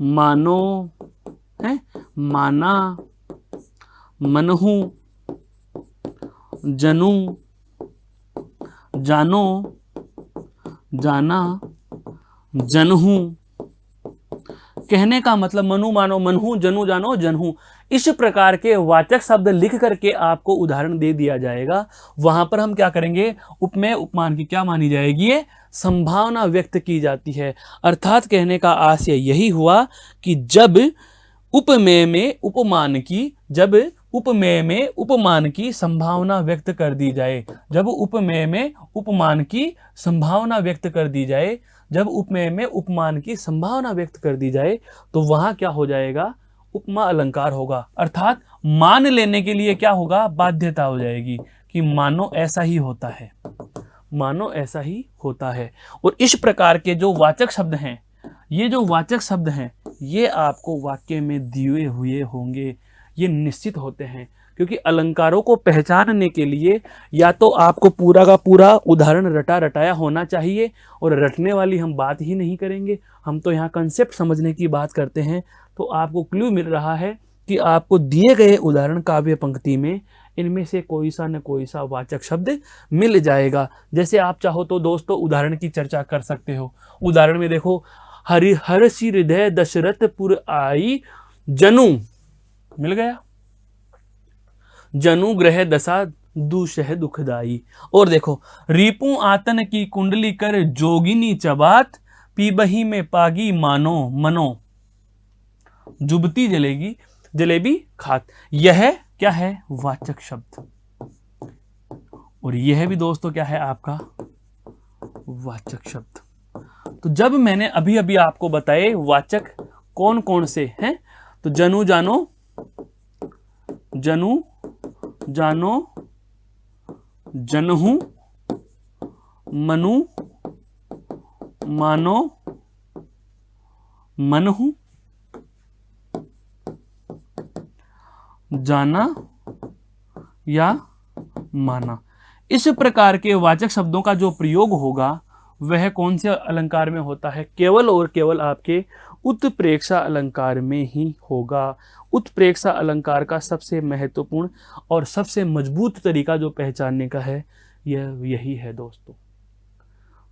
मानो है, माना, मनहु, जनु, जानो, जाना, जनहु। कहने का मतलब मनु, मानो, मनहु, जनु, जानो, जनहु, इस प्रकार के वाचक शब्द लिख करके आपको उदाहरण दे दिया जाएगा। वहां पर हम क्या करेंगे, उपमेय उपमान की क्या मानी जाएगी, ये संभावना व्यक्त की जाती है। अर्थात कहने का आशय यही हुआ कि जब उपमेय में उपमान की, जब उपमेय में उपमान की संभावना व्यक्त कर दी जाए, जब उपमेय में उपमान की संभावना व्यक्त कर दी जाए, जब उपमेय में उपमान की संभावना व्यक्त कर दी जाए, तो वहां क्या हो जाएगा, उपमा अलंकार होगा। अर्थात मान लेने के लिए क्या होगा, बाध्यता हो जाएगी कि मानो ऐसा ही होता है, मानो ऐसा ही होता है। और इस प्रकार के जो वाचक शब्द हैं, ये जो वाचक शब्द हैं ये आपको वाक्य में दिए हुए होंगे, ये निश्चित होते हैं, क्योंकि अलंकारों को पहचानने के लिए या तो आपको पूरा का पूरा उदाहरण रटा रटाया होना चाहिए, और रटने वाली हम बात ही नहीं करेंगे, हम तो यहाँ कंसेप्ट समझने की बात करते हैं। तो आपको क्लू मिल रहा है कि आपको दिए गए उदाहरण काव्य पंक्ति में इनमें से कोई सा न कोई सा वाचक शब्द मिल जाएगा। जैसे आप चाहो तो दोस्तों उदाहरण की चर्चा कर सकते हो। उदाहरण में देखो, हर्षि हृदय दशरथपुर आई, जनु मिल गया, जनु ग्रह दशा दुषह दुखदाई। और देखो, रिपु आतन की कुंडली कर जोगिनी चबात, पीबही में पागी मानो मनो, जुबती जलेगी जलेबी खात। यह क्या है? वाचक शब्द। और यह भी दोस्तों क्या है? आपका वाचक शब्द। तो जब मैंने अभी अभी आपको बताए वाचक कौन कौन से हैं, तो जनु जानो, जनु जानो, जनहु, मनु, मानो, मनहु, जाना या माना। इस प्रकार के वाचक शब्दों का जो प्रयोग होगा वह कौन से अलंकार में होता है? केवल और केवल आपके उत्प्रेक्षा अलंकार में ही होगा। उत्प्रेक्षा अलंकार का सबसे महत्वपूर्ण और सबसे मजबूत तरीका जो पहचानने का है यह यही है दोस्तों।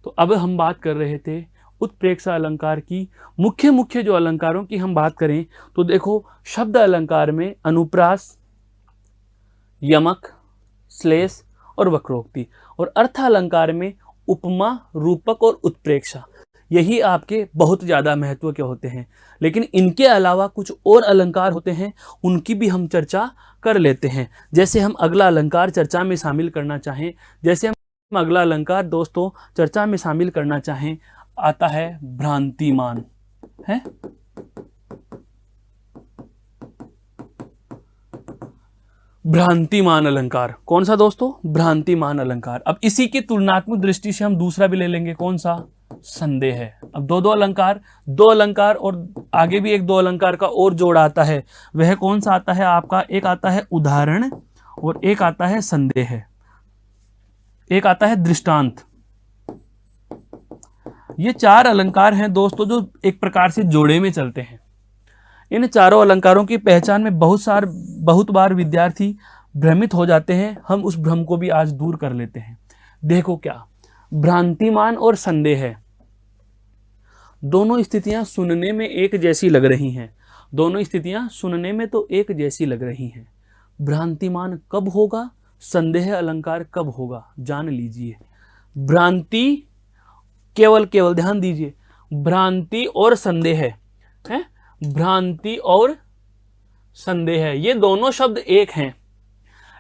तो अब हम बात कर रहे थे उत्प्रेक्षा अलंकार की। मुख्य मुख्य जो अलंकारों की हम बात करें तो देखो, शब्द अलंकार में अनुप्रास, यमक, श्लेष और वक्रोक्ति, और अर्थ अलंकार में उपमा, रूपक और उत्प्रेक्षा। यही आपके बहुत ज़्यादा महत्व के होते हैं। लेकिन इनके अलावा कुछ और अलंकार होते हैं, उनकी भी हम चर्चा कर लेते हैं। जैसे हम अगला अलंकार चर्चा में शामिल करना चाहें, जैसे हम अगला अलंकार दोस्तों चर्चा में शामिल करना चाहें, आता है भ्रांतिमान। है भ्रांतिमान अलंकार। कौन सा दोस्तों? भ्रांतिमान अलंकार। अब इसी की तुलनात्मक दृष्टि से हम दूसरा भी ले लेंगे, कौन सा? संदेह है। अब दो अलंकार और आगे भी एक दो अलंकार का और जोड़ आता है। वह कौन सा आता है आपका? एक आता है उदाहरण और एक आता है संदेह, एक आता है दृष्टांत। ये चार अलंकार हैं दोस्तों जो एक प्रकार से जोड़े में चलते हैं। इन चारों अलंकारों की पहचान में बहुत बार विद्यार्थी भ्रमित हो जाते हैं। हम उस भ्रम को भी आज दूर कर लेते हैं। देखो क्या, भ्रांतिमान और संदेह है, दोनों स्थितियां सुनने में एक जैसी लग रही हैं। दोनों स्थितियां सुनने में तो एक जैसी लग रही हैं। भ्रांतिमान कब होगा, संदेह अलंकार कब होगा, जान लीजिए। भ्रांति केवल ध्यान दीजिए, भ्रांति और संदेह है, भ्रांति और संदेह, ये दोनों शब्द एक हैं।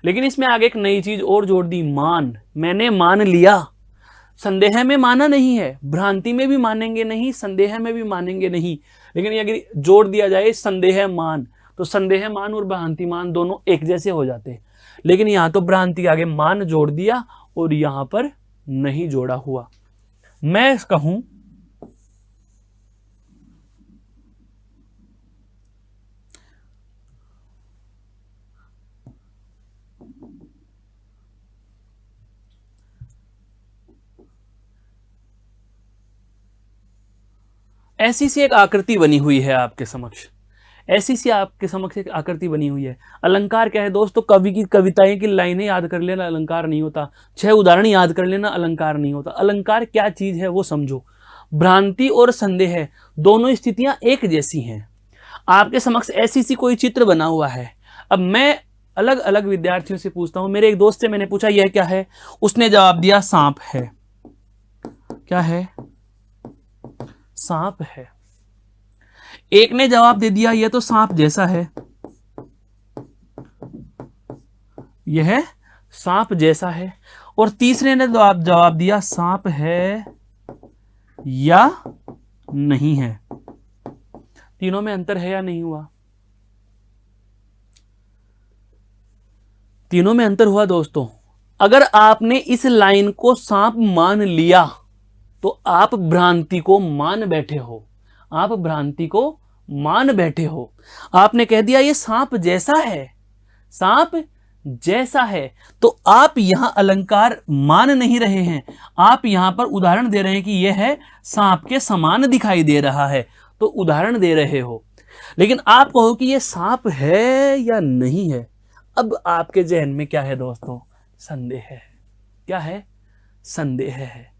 लेकिन इसमें आगे एक नई चीज और जोड़ दी, मान। मैंने मान लिया, संदेह में माना नहीं है, भ्रांति में भी मानेंगे नहीं, संदेह में भी मानेंगे नहीं। लेकिन अगर जोड़ दिया जाए संदेह मान, तो संदेह मान और भ्रांति मान दोनों एक जैसे हो जाते हैं। लेकिन यहां तो भ्रांति के आगे मान जोड़ दिया और यहां पर नहीं जोड़ा हुआ। मैं कहूं ऐसी सी एक आकृति बनी हुई है आपके समक्ष, ऐसी सी आपके समक्ष एक आकृति बनी हुई है। अलंकार क्या है दोस्तों? कवि की कविताएं की लाइनें याद कर लेना अलंकार नहीं होता, 6 उदाहरण याद कर लेना अलंकार नहीं होता। अलंकार क्या चीज है वो समझो। भ्रांति और संदेह दोनों स्थितियां एक जैसी हैं। आपके समक्ष ऐसी सी कोई चित्र बना हुआ है। अब मैं अलग अलग विद्यार्थियों से पूछता हूं। मेरे एक दोस्त से मैंने पूछा यह क्या है, उसने जवाब दिया सांप है। क्या है? सांप है। एक ने जवाब दे दिया यह तो सांप जैसा है, यह सांप जैसा है। और तीसरे ने जवाब दिया सांप है या नहीं है। तीनों में अंतर है या नहीं हुआ? तीनों में अंतर हुआ दोस्तों। अगर आपने इस लाइन को सांप मान लिया तो आप भ्रांति को मान बैठे हो। आप भ्रांति को मान बैठे हो। आपने कह दिया ये सांप जैसा है, सांप जैसा है, तो आप यहां अलंकार मान नहीं रहे हैं, आप यहां पर उदाहरण दे रहे हैं कि यह है सांप के समान दिखाई दे रहा है, तो उदाहरण दे रहे हो। लेकिन आप कहो कि यह सांप है या नहीं है, अब आपके जहन में क्या है दोस्तों? संदेह है। क्या है? संदेह है।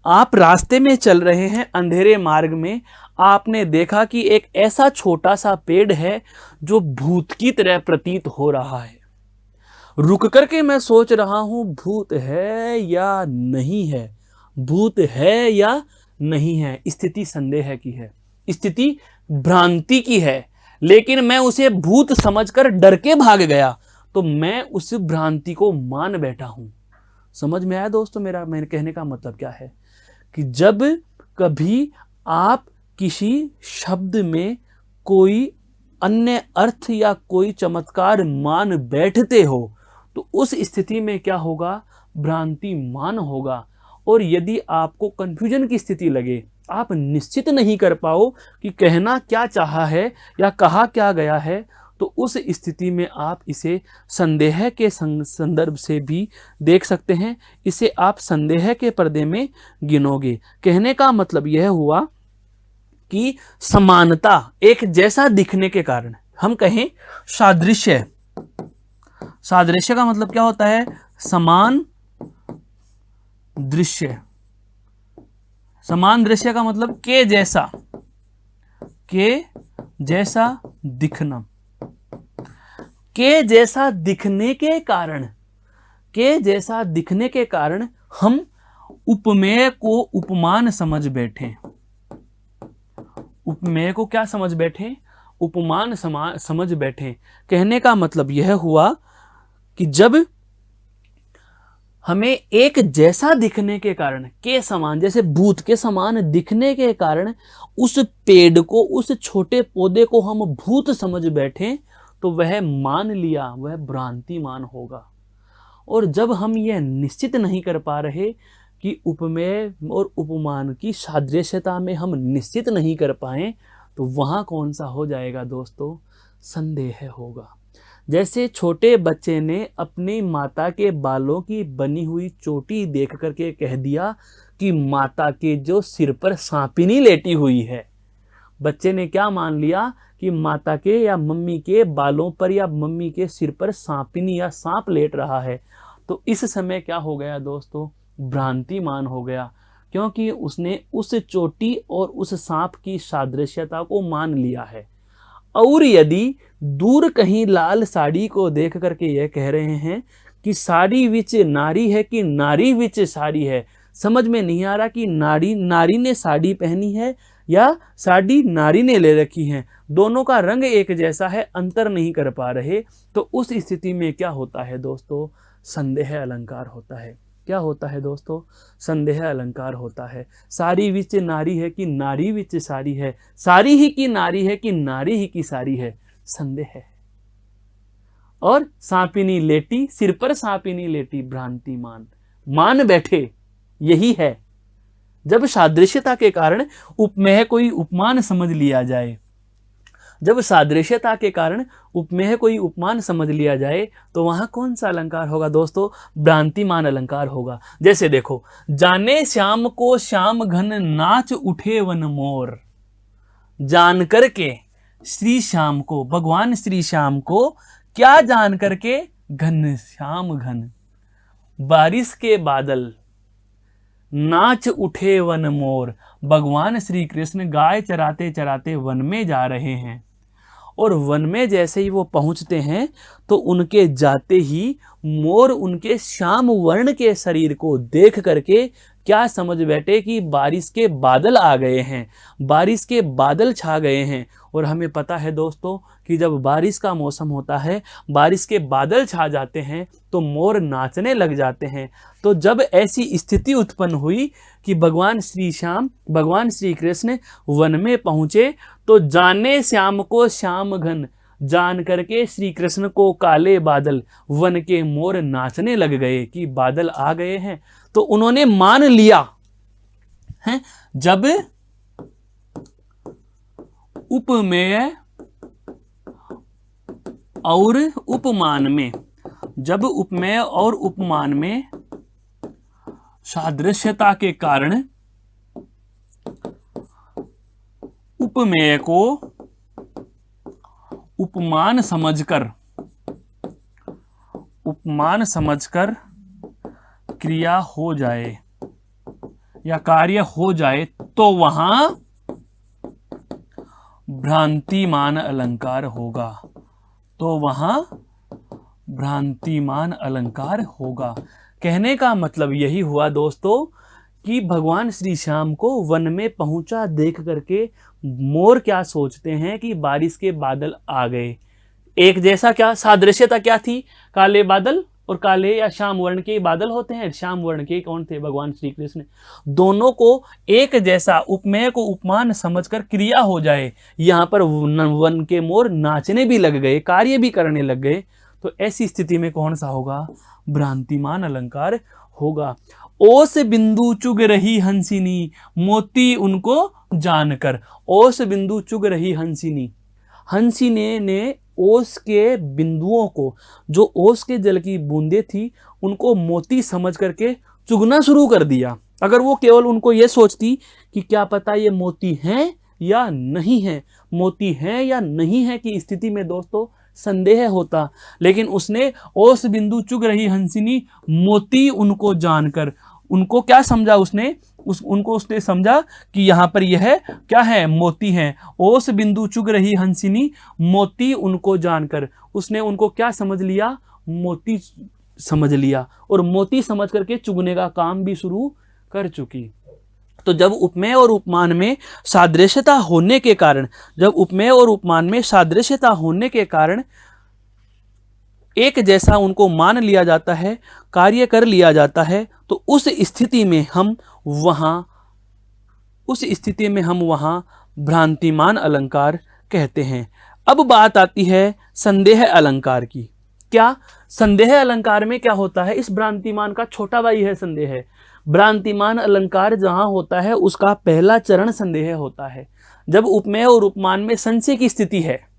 आप रास्ते में चल रहे हैं, अंधेरे मार्ग में आपने देखा कि एक ऐसा छोटा सा पेड़ है जो भूत की तरह प्रतीत हो रहा है। रुक करके मैं सोच रहा हूं भूत है या नहीं है, भूत है या नहीं है। स्थिति संदेह की है, स्थिति भ्रांति की है, लेकिन मैं उसे भूत समझकर डर के भाग गया, तो मैं उस भ्रांति को मान बैठा हूं। समझ में आया दोस्तों मेरे कहने का मतलब क्या है? कि जब कभी आप किसी शब्द में कोई अन्य अर्थ या कोई चमत्कार मान बैठते हो, तो उस स्थिति में क्या होगा? भ्रांति मान होगा। और यदि आपको कंफ्यूजन की स्थिति लगे, आप निश्चित नहीं कर पाओ कि कहना क्या चाहा है या कहा क्या गया है, तो उस स्थिति में आप इसे संदेह के संदर्भ से भी देख सकते हैं। इसे आप संदेह के पर्दे में गिनोगे। कहने का मतलब यह हुआ कि समानता, एक जैसा दिखने के कारण, हम कहें सादृश्य। सादृश्य का मतलब क्या होता है? समान दृश्य। समान दृश्य का मतलब के जैसा, के जैसा दिखना। के जैसा दिखने के कारण, के जैसा दिखने के कारण हम उपमेय को उपमान समझ बैठे। उपमेय को क्या समझ बैठे? उपमान समझ बैठे। कहने का मतलब यह हुआ कि जब हमें एक जैसा दिखने के कारण, के समान, जैसे भूत के समान दिखने के कारण उस पेड़ को, उस छोटे पौधे को हम भूत समझ बैठे, तो वह मान लिया, वह भ्रांतिमान होगा। और जब हम यह निश्चित नहीं कर पा रहे कि उपमेय और उपमान की सादृश्यता में हम निश्चित नहीं कर पाए, तो वहाँ कौन सा हो जाएगा दोस्तों? संदेह होगा। जैसे छोटे बच्चे ने अपनी माता के बालों की बनी हुई चोटी देख करके कह दिया कि माता के जो सिर पर सांपिनी लेटी हुई है। बच्चे ने क्या मान लिया? कि माता के या मम्मी के बालों पर या मम्मी के सिर पर सांपिनी या सांप लेट रहा है। तो इस समय क्या हो गया दोस्तों? भ्रांतिमान हो गया, क्योंकि उसने उस चोटी और उस सांप की सादृश्यता को मान लिया है। और यदि दूर कहीं लाल साड़ी को देख करके यह कह रहे हैं कि साड़ी विच नारी है कि नारी विच साड़ी है, समझ में नहीं आ रहा कि नारी ने साड़ी पहनी है या साड़ी नारी ने ले रखी है, दोनों का रंग एक जैसा है, अंतर नहीं कर पा रहे, तो उस स्थिति में क्या होता है दोस्तों? संदेह अलंकार होता है। क्या होता है दोस्तों? संदेह अलंकार होता है। सारी विच नारी है कि नारी विच सारी है, सारी ही की नारी है कि नारी ही की सारी है, संदेह है। और सांपिनी लेटी, सिर पर सांपिनी लेटी, भ्रांतिमान, मान बैठे, यही है। जब सादृश्यता के कारण उपमेय कोई उपमान समझ लिया जाए, जब सादृश्यता के कारण उपमेय कोई उपमान समझ लिया जाए, तो वहां कौन सा अलंकार होगा दोस्तों? भ्रांतिमान अलंकार होगा। जैसे देखो, जाने श्याम को श्याम घन नाच उठे वन मोर। जान करके श्री श्याम को, भगवान श्री श्याम को क्या जान करके? घन श्याम घन, बारिश के बादल, नाच उठे वन मोर। भगवान श्री कृष्ण गाय चराते चराते वन में जा रहे हैं, और वन में जैसे ही वो पहुंचते हैं तो उनके जाते ही मोर उनके श्याम वर्ण के शरीर को देख करके क्या समझ बैठे कि बारिश के बादल आ गए हैं, बारिश के बादल छा गए हैं। और हमें पता है दोस्तों कि जब बारिश का मौसम होता है, बारिश के बादल छा जाते हैं, तो मोर नाचने लग जाते हैं। तो जब ऐसी स्थिति उत्पन्न हुई कि भगवान श्री श्याम, भगवान श्री कृष्ण वन में पहुँचे, तो जाने श्याम को श्याम घन, जान करके श्री कृष्ण को काले बादल, वन के मोर नाचने लग गए कि बादल आ गए हैं। तो उन्होंने मान लिया है। जब उपमेय और उपमान में, जब उपमेय और उपमान में सादृश्यता के कारण उपमेय को उपमान समझकर क्रिया हो जाए या कार्य हो जाए तो वहां भ्रांतिमान अलंकार होगा, तो वहां भ्रांतिमान अलंकार होगा। कहने का मतलब यही हुआ दोस्तों कि भगवान श्री श्याम को वन में पहुंचा देख करके मोर क्या सोचते हैं कि बारिश के बादल आ गए। एक जैसा क्या सादृश्यता क्या थी, काले बादल और काले या श्याम वर्ण के बादल होते हैं, श्याम वर्ण के कौन थे, भगवान श्री कृष्ण। दोनों को एक जैसा उपमेय को उपमान समझकर क्रिया हो जाए, यहाँ पर वन के मोर नाचने भी लग गए, कार्य भी करने लग गए, तो ऐसी स्थिति में कौन सा होगा, भ्रांतिमान अलंकार होगा। ओस बिंदु चुग रही हंसिनी मोती उनको जानकर, ओस बिंदु चुग रही हंसिनी, हंसिनी ने ओस के बिंदुओं को, जो ओस के जल की बूंदे थी, उनको मोती समझ करके चुगना शुरू कर दिया। अगर वो केवल उनको ये सोचती कि क्या पता ये मोती हैं या नहीं है, मोती हैं या नहीं है की स्थिति में दोस्तों संदेह होता, लेकिन उसने ओस बिंदु चुग रही हंसिनी मोती उनको जानकर, उनको क्या समझा उसने, उनको उसने समझा कि यहाँ पर यह क्या है, मोती है। ओस बिंदु चुग रही हंसिनी मोती उनको जानकर, उसने उनको क्या समझ लिया, मोती समझ लिया, और मोती समझ करके चुगने का काम भी शुरू कर चुकी। तो जब उपमेय और उपमान में सादृश्यता होने के कारण, जब उपमेय और उपमान में सादृश्यता होने के कारण एक जैसा उनको मान लिया जाता है, कार्य कर लिया जाता है, तो उस स्थिति में हम वहां भ्रांतिमान अलंकार कहते हैं। अब बात आती है संदेह अलंकार की। क्या संदेह अलंकार में क्या होता है, इस भ्रांतिमान का छोटा भाई है संदेह। भ्रांतिमान अलंकार जहां होता है उसका पहला चरण संदेह होता है। जब उपमेय और उपमान में संशय की स्थिति है,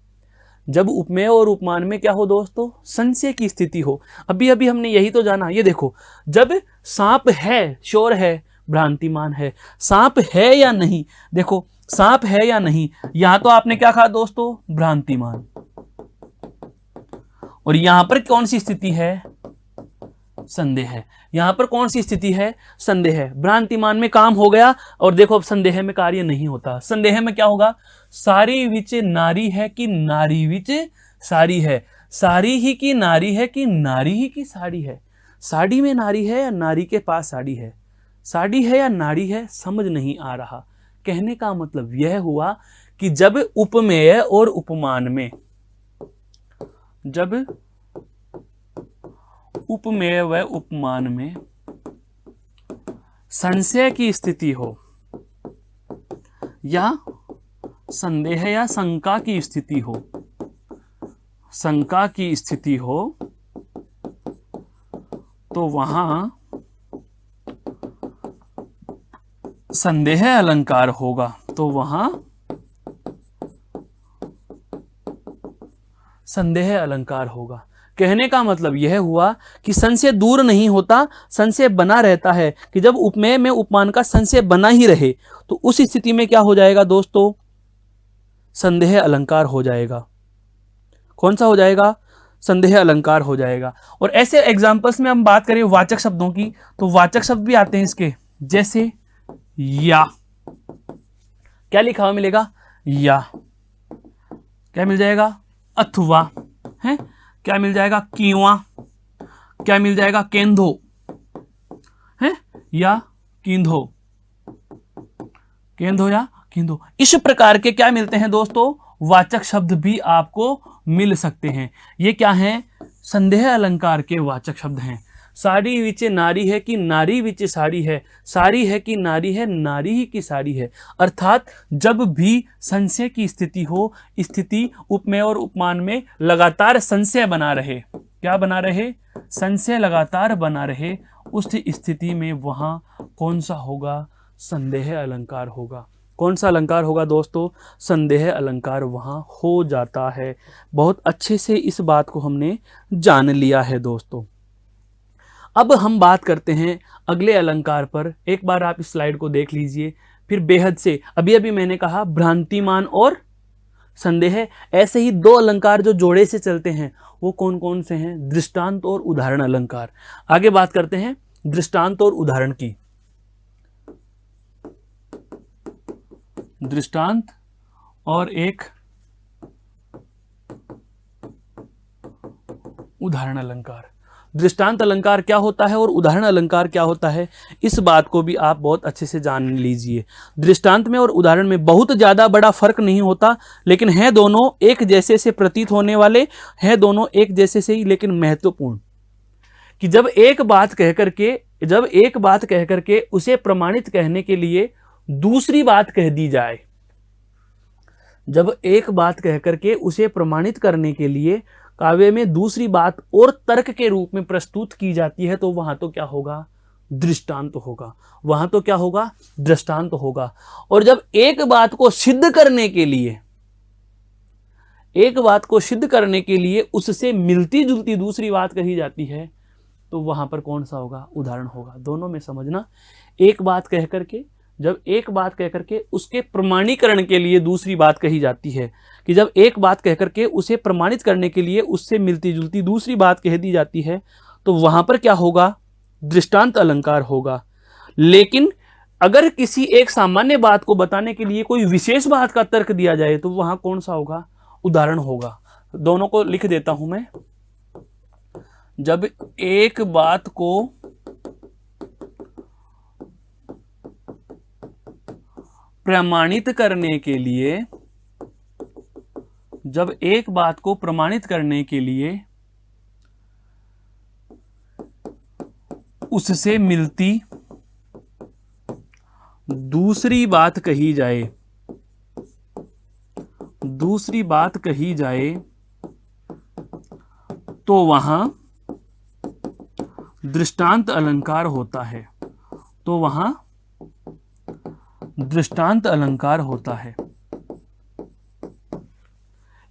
जब उपमेय और उपमान में क्या हो दोस्तों, संशय की स्थिति हो। अभी अभी हमने यही तो जाना, ये देखो, जब सांप है, श्योर है, भ्रांतिमान है, सांप है या नहीं, देखो सांप है या नहीं, यहां तो आपने क्या कहा दोस्तों, भ्रांतिमान, और यहां पर कौन सी स्थिति है, संदेह है। यहां पर कौन सी स्थिति है, संदेह है। भ्रांतिमान में काम हो गया, और देखो अब संदेह में कार्य नहीं होता। संदेह में क्या होगा, सारी विच नारी है कि नारी विच सारी है, सारी ही की नारी है कि नारी ही की साड़ी है, साड़ी में नारी है या नारी के पास साड़ी है, साड़ी है या नाड़ी है, समझ नहीं आ रहा। कहने का मतलब यह हुआ कि जब उपमेय और उपमान में, जब उपमेय व उपमान में संशय की स्थिति हो या संदेह या शंका की स्थिति हो, शंका की स्थिति हो, तो वहां संदेह अलंकार होगा, तो वहां संदेह अलंकार होगा। कहने का मतलब यह हुआ कि संशय दूर नहीं होता, संशय बना रहता है, कि जब उपमेय में उपमान का संशय बना ही रहे तो उस स्थिति में क्या हो जाएगा दोस्तों, संदेह अलंकार हो जाएगा। कौन सा हो जाएगा, संदेह अलंकार हो जाएगा। और ऐसे एग्जांपल्स में हम बात करें वाचक शब्दों की, तो वाचक शब्द भी आते हैं इसके, जैसे या, क्या लिखा हुआ मिलेगा, या, क्या मिल जाएगा, अथवा है, क्या मिल जाएगा, कीवा, क्या मिल जाएगा, केंधो है या कींधो, केंधो या कींधो। इस प्रकार के क्या मिलते हैं दोस्तों, वाचक शब्द भी आपको मिल सकते हैं। ये क्या हैं, संदेह अलंकार के वाचक शब्द हैं। साड़ी विच नारी है कि नारी विच साड़ी है, साड़ी है कि नारी है, नारी ही की साड़ी है। अर्थात जब भी संशय की स्थिति हो, स्थिति उपमेय और उपमान में लगातार संशय बना रहे, क्या बना रहे, संशय लगातार बना रहे, उस स्थिति में वहां कौन सा होगा, संदेह अलंकार होगा। कौन सा अलंकार होगा दोस्तों? संदेह अलंकार वहाँ हो जाता है। बहुत अच्छे से इस बात को हमने जान लिया है दोस्तों। अब हम बात करते हैं अगले अलंकार पर। एक बार आप इस स्लाइड को देख लीजिए। फिर बेहद से, अभी अभी मैंने कहा भ्रांतिमान और संदेह, ऐसे ही दो अलंकार जो जोड़े से चलते हैं वो कौन कौन से हैं? दृष्टांत और उदाहरण अलंकार। आगे बात करते हैं दृष्टांत और उदाहरण की। दृष्टांत और एक उदाहरण अलंकार। दृष्टांत अलंकार क्या होता है और उदाहरण अलंकार क्या होता है, इस बात को भी आप बहुत अच्छे से जान लीजिए। दृष्टांत में और उदाहरण में बहुत ज़्यादा बड़ा फर्क नहीं होता, लेकिन हैं दोनों एक जैसे से प्रतीत होने वाले, हैं दोनों एक जैसे से ही लेकिन महत्वपूर्ण। कि जब एक बात कह करके उसे प्रमाणित कहने के लिए दूसरी बात कह दी जाए, जब एक बात कह करके उसे प्रमाणित करने के लिए काव्य में दूसरी बात और तर्क के रूप में प्रस्तुत की जाती है, तो वहां तो क्या होगा? दृष्टांत होगा। वहां तो क्या होगा? दृष्टांत होगा। और जब एक बात को सिद्ध करने के लिए उससे मिलती जुलती दूसरी बात कही जाती है, तो वहां पर कौन सा होगा? उदाहरण होगा। दोनों में समझना, जब एक बात कह करके उसके प्रमाणीकरण के लिए दूसरी बात कही जाती है, कि जब एक बात कह करके उसे प्रमाणित करने के लिए उससे मिलती जुलती दूसरी बात कह दी जाती है, तो वहां पर क्या होगा? दृष्टांत अलंकार होगा। लेकिन अगर किसी एक सामान्य बात को बताने के लिए कोई विशेष बात का तर्क दिया जाए, तो वहां कौन सा होगा? उदाहरण होगा। दोनों को लिख देता हूं मैं। जब एक बात को प्रमाणित करने के लिए उससे मिलती दूसरी बात कही जाए, तो वहां दृष्टांत अलंकार होता है।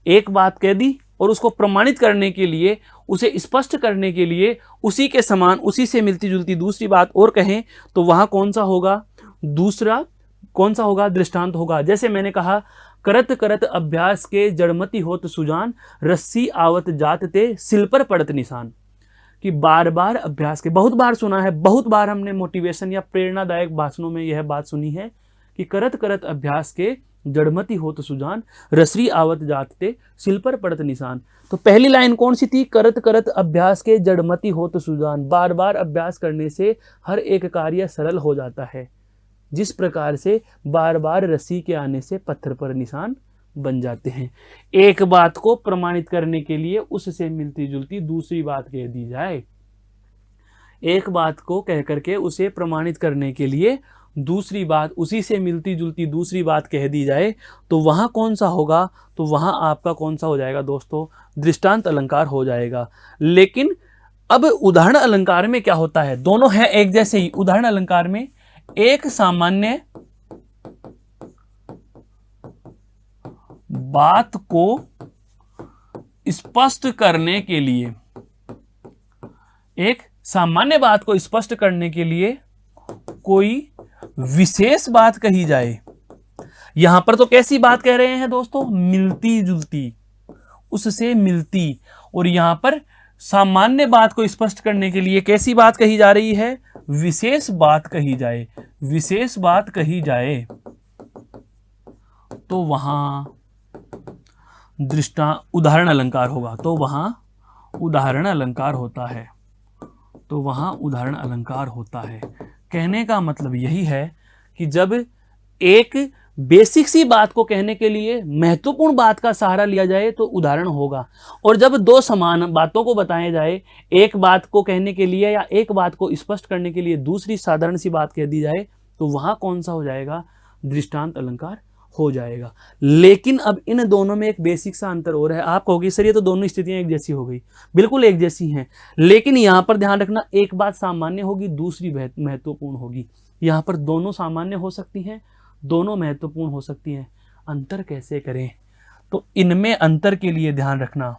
एक बात कह दी और उसको प्रमाणित करने के लिए, उसे स्पष्ट करने के लिए उसी के समान, उसी से मिलती जुलती दूसरी बात और कहें, तो वहां कौन सा होगा? दृष्टांत होगा। जैसे मैंने कहा, करत करत अभ्यास के जड़मति होत सुजान, रस्सी आवत जात ते सिल पर पड़त निशान। कि बार बार अभ्यास के, बहुत बार सुना है, बहुत बार हमने मोटिवेशन या प्रेरणादायक भाषणों में यह बात सुनी है कि करत करत अभ्यास के जड़मति होत सुजान, रसरी आवत जातते सिल पर पड़त निशान। तो पहली लाइन कौन सी थी? करत करत अभ्यास के जड़मति होत सुजान। बार बार अभ्यास करने से हर एक कार्य सरल हो जाता है, जिस प्रकार से बार बार रस्सी के आने से पत्थर पर निशान बन जाते हैं। एक बात को प्रमाणित करने के लिए उससे मिलती जुलती दूसरी बात कह दी जाए, एक बात को कह करके उसे प्रमाणित करने के लिए दूसरी बात, उसी से मिलती जुलती दूसरी बात कह दी जाए, तो वहां कौन सा होगा? तो वहां आपका कौन सा हो जाएगा दोस्तों? दृष्टांत अलंकार हो जाएगा। लेकिन अब उदाहरण अलंकार में क्या होता है? दोनों है एक जैसे ही। उदाहरण अलंकार में एक सामान्य बात को स्पष्ट करने के लिए, एक सामान्य बात को स्पष्ट करने के लिए कोई विशेष बात कही जाए। यहां पर तो कैसी बात कह रहे हैं दोस्तों? मिलती जुलती, उससे मिलती। और यहां पर सामान्य बात को स्पष्ट करने के लिए कैसी बात कही जा रही है? विशेष बात कही जाए। विशेष बात कही जाए तो वहां उदाहरण अलंकार होगा। तो वहां उदाहरण अलंकार होता है। तो वहां उदाहरण अलंकार होता है। कहने का मतलब यही है कि जब एक बेसिक सी बात को कहने के लिए महत्वपूर्ण बात का सहारा लिया जाए तो उदाहरण होगा, और जब दो समान बातों को बताया जाए, एक बात को कहने के लिए या एक बात को स्पष्ट करने के लिए दूसरी साधारण सी बात कह दी जाए, तो वहां कौन सा हो जाएगा? दृष्टांत अलंकार हो जाएगा। लेकिन अब इन दोनों में एक बेसिक सा अंतर और है। आप कहोगे सर ये तो दोनों स्थितियां एक जैसी हो गई। बिल्कुल एक जैसी हैं, लेकिन यहां पर ध्यान रखना, एक बात सामान्य होगी, दूसरी महत्वपूर्ण होगी। यहां पर दोनों सामान्य हो सकती हैं, दोनों महत्वपूर्ण हो सकती हैं। अंतर कैसे करें? तो इनमें अंतर के लिए ध्यान रखना,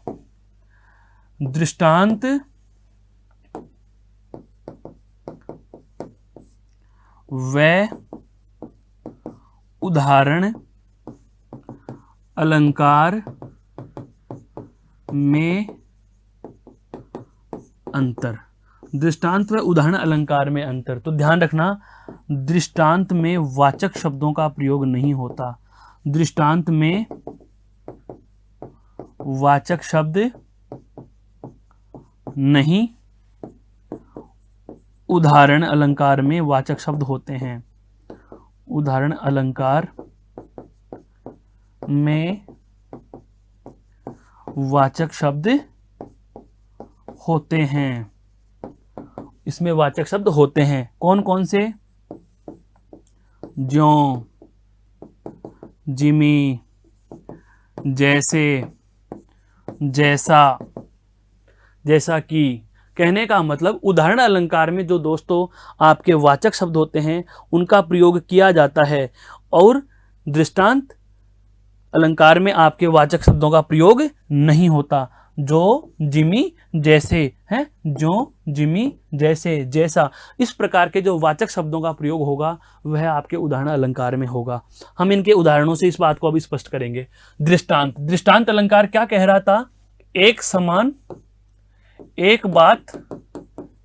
दृष्टांत व उदाहरण अलंकार में अंतर। दृष्टांत व उदाहरण अलंकार में अंतर, तो ध्यान रखना, दृष्टांत में वाचक शब्दों का प्रयोग नहीं होता। दृष्टांत में वाचक शब्द नहीं, उदाहरण अलंकार में वाचक शब्द होते हैं। उदाहरण अलंकार में वाचक शब्द होते हैं। इसमें वाचक शब्द होते हैं, कौन कौन से? ज्यों, जिमी, जैसे, जैसा, जैसा कि। कहने का मतलब उदाहरण अलंकार में जो दोस्तों आपके वाचक शब्द होते हैं उनका प्रयोग किया जाता है, और दृष्टांत अलंकार में आपके वाचक शब्दों का प्रयोग नहीं होता। जो, जिमी, जैसे हैं, जो, जिमी, जैसे, जैसा, इस प्रकार के जो वाचक शब्दों का प्रयोग होगा वह आपके उदाहरण अलंकार में होगा। हम इनके उदाहरणों से इस बात को अभी स्पष्ट करेंगे। दृष्टांत, दृष्टांत अलंकार क्या कह रहा था? एक समान, एक बात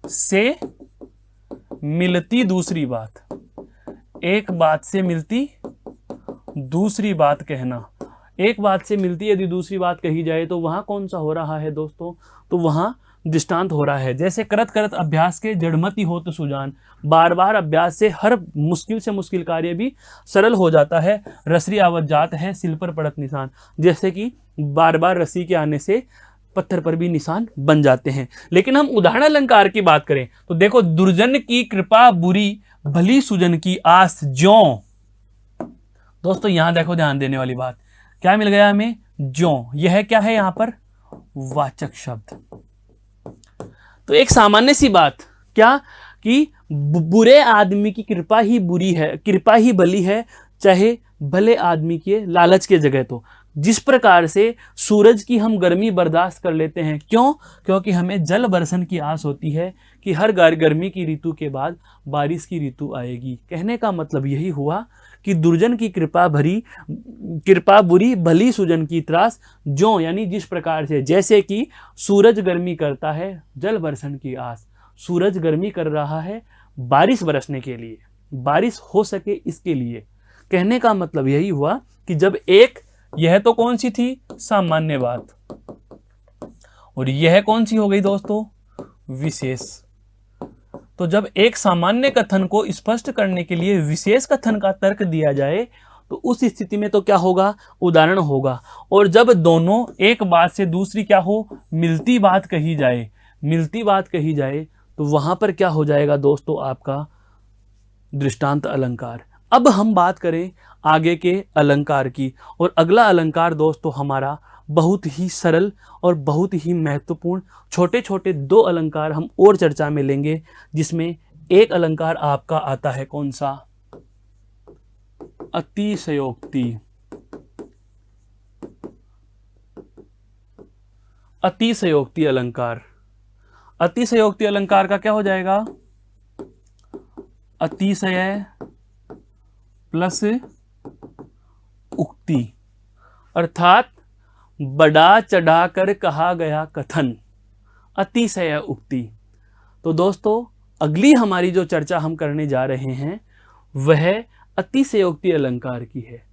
से मिलती दूसरी बात, एक बात से मिलती दूसरी बात कहना। एक बात से मिलती यदि दूसरी बात कही जाए तो वहां कौन सा हो रहा है दोस्तों? तो वहां दृष्टांत हो रहा है। जैसे करत करत अभ्यास के जड़मति होत सुजान, बार बार अभ्यास से हर मुश्किल से मुश्किल कार्य भी सरल हो जाता है। रसरी आवत जात है सिल पर पड़त निशान, जैसे कि बार बार रस्सी के आने से पत्थर पर भी निशान बन जाते हैं। लेकिन हम उदाहरण अलंकार की बात करें तो देखो, दुर्जन की कृपा बुरी, भली सुजन की आस ज्यों। दोस्तों यहां देखो, ध्यान देने वाली बात, क्या मिल गया हमें? ज्यों। यह क्या है यहां पर? वाचक शब्द। तो एक सामान्य सी बात क्या कि बुरे आदमी की कृपा ही बुरी है, कृपा ही भली है, चाहे भले आदमी के लालच के जगह। तो जिस प्रकार से सूरज की हम गर्मी बर्दाश्त कर लेते हैं, क्यों? क्योंकि हमें जल बरसन की आस होती है कि हर गर्मी की ऋतु के बाद बारिश की ऋतु आएगी। कहने का मतलब यही हुआ कि दुर्जन की कृपा बुरी, भली सुजन की त्रास ज्यों, यानी जिस प्रकार से, जैसे कि सूरज गर्मी करता है, जल बरसन की आस। सूरज गर्मी कर रहा है बारिश बरसने के लिए, बारिश हो सके इसके लिए। कहने का मतलब यही हुआ कि जब एक, यह तो कौन सी थी? सामान्य बात, और यह कौन सी हो गई दोस्तों? विशेष। तो जब एक सामान्य कथन को स्पष्ट करने के लिए विशेष कथन का तर्क दिया जाए तो उस स्थिति में तो क्या होगा? उदाहरण होगा। और जब दोनों एक बात से दूसरी क्या हो? मिलती बात कही जाए, मिलती बात कही जाए, तो वहां पर क्या हो जाएगा दोस्तों? आपका दृष्टांत अलंकार। अब हम बात करें आगे के अलंकार की, और अगला अलंकार दोस्तों हमारा बहुत ही सरल और बहुत ही महत्वपूर्ण, छोटे छोटे दो अलंकार हम और चर्चा में लेंगे, जिसमें एक अलंकार आपका आता है कौन सा? अतिशयोक्ति। अतिशयोक्ति अलंकार। अतिशयोक्ति अलंकार का क्या हो जाएगा? अतिशय प्लस उक्ति, अर्थात बढ़ा चढ़ाकर कहा गया कथन, अतिशय उक्ति। तो दोस्तों अगली हमारी जो चर्चा हम करने जा रहे हैं वह अतिशयोक्ति अलंकार की है,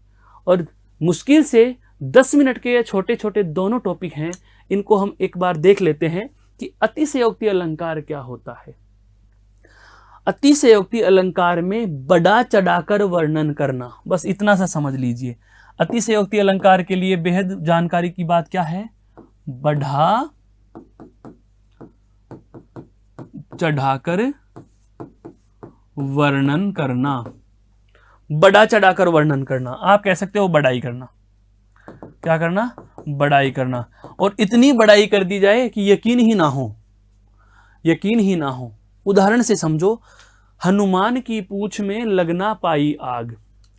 और मुश्किल से 10 मिनट के छोटे छोटे दोनों टॉपिक हैं, इनको हम एक बार देख लेते हैं कि अतिशयोक्ति अलंकार क्या होता है। अतिशयोक्ति अलंकार में बढ़ा चढ़ाकर वर्णन करना, बस इतना सा समझ लीजिए। अतिशयोक्ति अलंकार के लिए बेहद जानकारी की बात क्या है? बढ़ा चढ़ाकर वर्णन करना, बढ़ा चढ़ाकर वर्णन करना। आप कह सकते हो बढ़ाई करना। क्या करना? बढ़ाई करना। और इतनी बढ़ाई कर दी जाए कि यकीन ही ना हो, यकीन ही ना हो। उदाहरण से समझो, हनुमान की पूंछ में लगना पाई आग।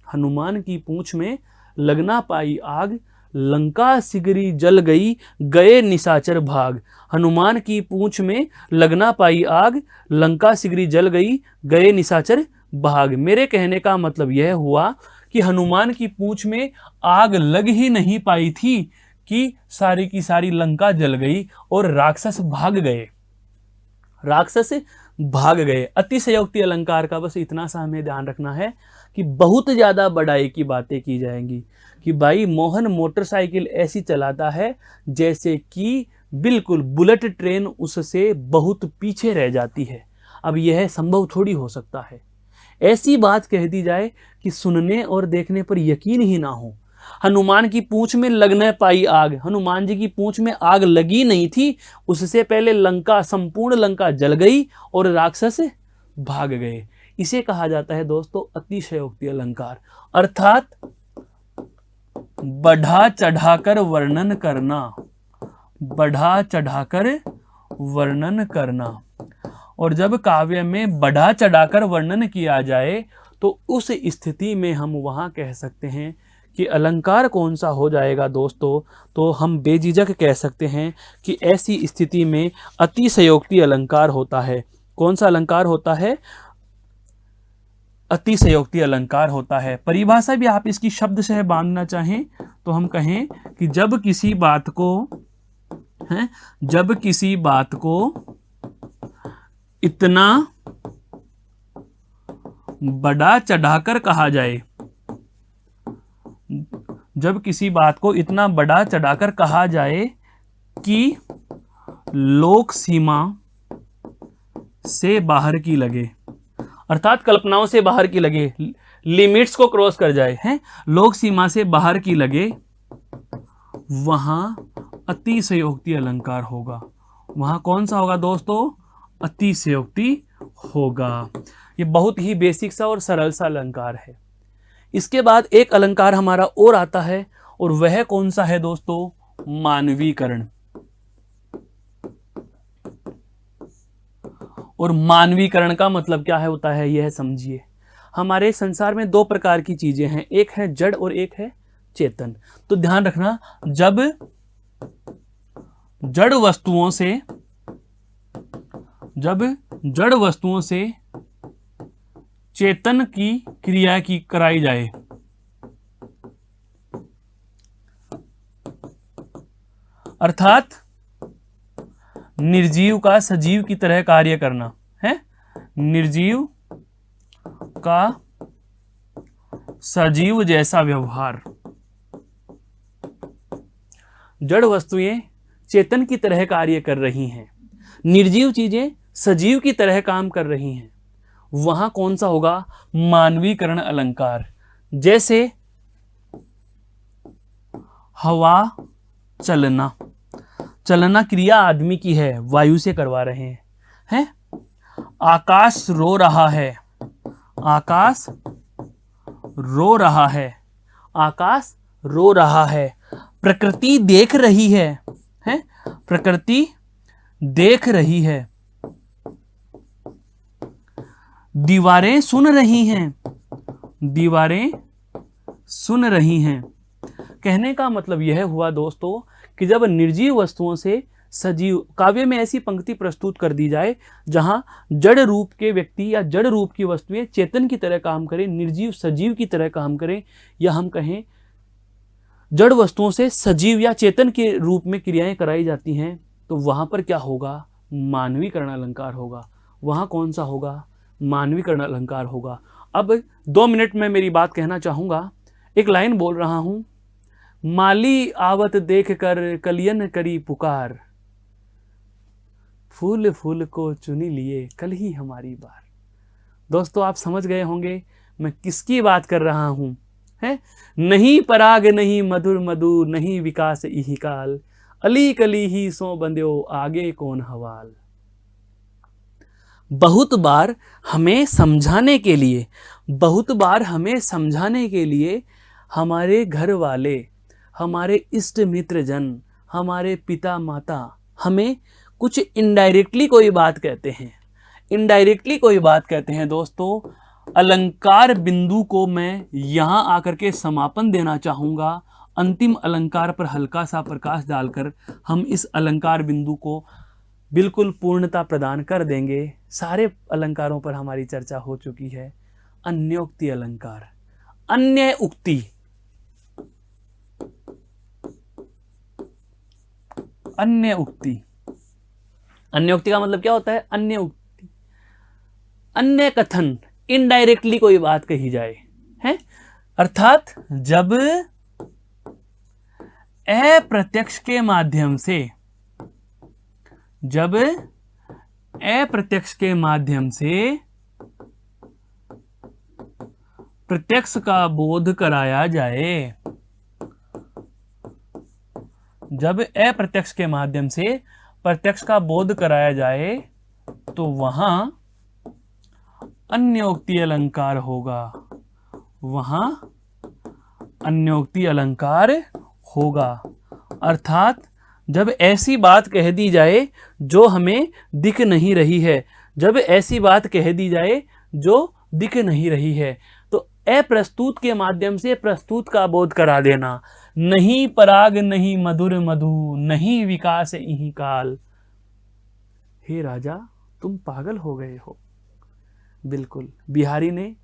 हनुमान की पूंछ में लग ना पाई आग, लंका सिगरी जल गई, गए निशाचर भाग। हनुमान की पूंछ में लग ना पाई आग, लंका सिगरी जल गई, गए निशाचर भाग। मेरे कहने का मतलब यह हुआ कि हनुमान की पूंछ में आग लग ही नहीं पाई थी कि सारी की सारी लंका जल गई और राक्षस भाग गए, राक्षस भाग गए। अतिशयोक्ति अलंकार का बस इतना सा हमें ध्यान रखना है कि बहुत ज्यादा बड़ाई की बातें की जाएंगी कि भाई मोहन मोटरसाइकिल ऐसी चलाता है जैसे कि बिल्कुल बुलेट ट्रेन उससे बहुत पीछे रह जाती है। अब यह संभव थोड़ी हो सकता है, ऐसी बात कह दी जाए कि सुनने और देखने पर यकीन ही ना हो। हनुमान की पूंछ में लग न पाई आग, हनुमान जी की पूंछ में आग लगी नहीं थी, उससे पहले लंका, संपूर्ण लंका जल गई और राक्षस भाग गए। इसे कहा जाता है दोस्तों अतिशयोक्ति अलंकार, अर्थात बढ़ा चढ़ाकर वर्णन करना, बढ़ा चढ़ाकर वर्णन करना। और जब काव्य में बढ़ा चढ़ाकर वर्णन किया जाए तो उस स्थिति में हम वहां कह सकते हैं कि अलंकार कौन सा हो जाएगा दोस्तों, तो हम बेझिझक कह सकते हैं कि ऐसी स्थिति में अतिशयोक्ति अलंकार होता है। कौन सा अलंकार होता है? अतिशयोक्ति अलंकार होता है। परिभाषा भी आप इसकी शब्द से बांधना चाहें तो हम कहें कि जब किसी बात को इतना बड़ा चढ़ाकर कहा जाए, जब किसी बात को इतना बड़ा चढ़ाकर कहा जाए कि लोक सीमा से बाहर की लगे, अर्थात कल्पनाओं से बाहर की लगे, लिमिट्स को क्रॉस कर जाए, हैं, लोक सीमा से बाहर की लगे, वहां अतिशयोक्ति अलंकार होगा। वहां कौन सा होगा दोस्तों? अतिशयोक्ति होगा। ये बहुत ही बेसिक सा और सरल सा अलंकार है। इसके बाद एक अलंकार हमारा और आता है और वह कौन सा है दोस्तों? मानवीकरण। और मानवीकरण का मतलब क्या है होता है यह समझिए। हमारे संसार में दो प्रकार की चीजें हैं, एक है जड़ और एक है चेतन। तो ध्यान रखना, जब जड़ वस्तुओं से चेतन की क्रिया की कराई जाए, अर्थात निर्जीव का सजीव की तरह कार्य करना है, निर्जीव का सजीव जैसा व्यवहार। जड़ वस्तुएं चेतन की तरह कार्य कर रही हैं, निर्जीव चीजें सजीव की तरह काम कर रही हैं, वहां कौन सा होगा? मानवीकरण अलंकार। जैसे हवा चलना, चलना क्रिया आदमी की है, वायु से करवा रहे हैं। आकाश रो रहा है, आकाश रो रहा है, आकाश रो रहा है। प्रकृति देख रही है, प्रकृति देख रही है। दीवारें सुन रही हैं, दीवारें सुन रही हैं। कहने का मतलब यह हुआ दोस्तों कि जब निर्जीव वस्तुओं से सजीव, काव्य में ऐसी पंक्ति प्रस्तुत कर दी जाए जहां जड़ रूप के व्यक्ति या जड़ रूप की वस्तुएं चेतन की तरह काम करें, निर्जीव सजीव की तरह काम करें, या हम कहें जड़ वस्तुओं से सजीव या चेतन के रूप में क्रियाएं कराई जाती हैं, तो वहां पर क्या होगा? मानवीकरण अलंकार होगा। वहां कौन सा होगा? मानवीकरण अलंकार होगा। अब 2 मिनट में मेरी बात कहना चाहूंगा। एक लाइन बोल रहा हूं, माली आवत देख कर कलियन करी पुकार, फूल फूल को चुनी लिए कल ही हमारी बार। दोस्तों आप समझ गए होंगे मैं किसकी बात कर रहा हूं, है? नहीं पराग नहीं मधुर मधु, नहीं विकास इही काल, अली कली ही सो बंध्यो आगे कौन हवाल। बहुत बार हमें समझाने के लिए हमारे घर वाले, हमारे इष्ट मित्र जन, हमारे पिता माता हमें कुछ इनडायरेक्टली कोई बात कहते हैं, दोस्तों। अलंकार बिंदु को मैं यहां आकर के समापन देना चाहूंगा। अंतिम अलंकार पर हल्का सा प्रकाश डालकर हम इस अलंकार बिंदु को बिल्कुल पूर्णता प्रदान कर देंगे। सारे अलंकारों पर हमारी चर्चा हो चुकी है। अन्योक्ति अलंकार, अन्य उक्ति, अन्य उक्ति, अन्य उक्ति का मतलब क्या होता है? अन्य उक्ति, अन्य कथन, इनडायरेक्टली कोई बात कही जाए, है? अर्थात जब अप्रत्यक्ष के माध्यम से, जब अप्रत्यक्ष के माध्यम से प्रत्यक्ष का बोध कराया जाए, जब अप्रत्यक्ष के माध्यम से प्रत्यक्ष का बोध कराया जाए तो वहां अन्योक्ति अलंकार होगा, वहां अन्योक्ति अलंकार होगा। अर्थात जब ऐसी बात कह दी जाए जो हमें दिख नहीं रही है, जब ऐसी बात कह दी जाए जो दिख नहीं रही है, तो अप्रस्तुत के माध्यम से प्रस्तुत का बोध करा देना। नहीं पराग नहीं मधुर मधु, नहीं विकास इहीं काल। हे राजा, तुम पागल हो गए हो। बिल्कुल, बिहारी ने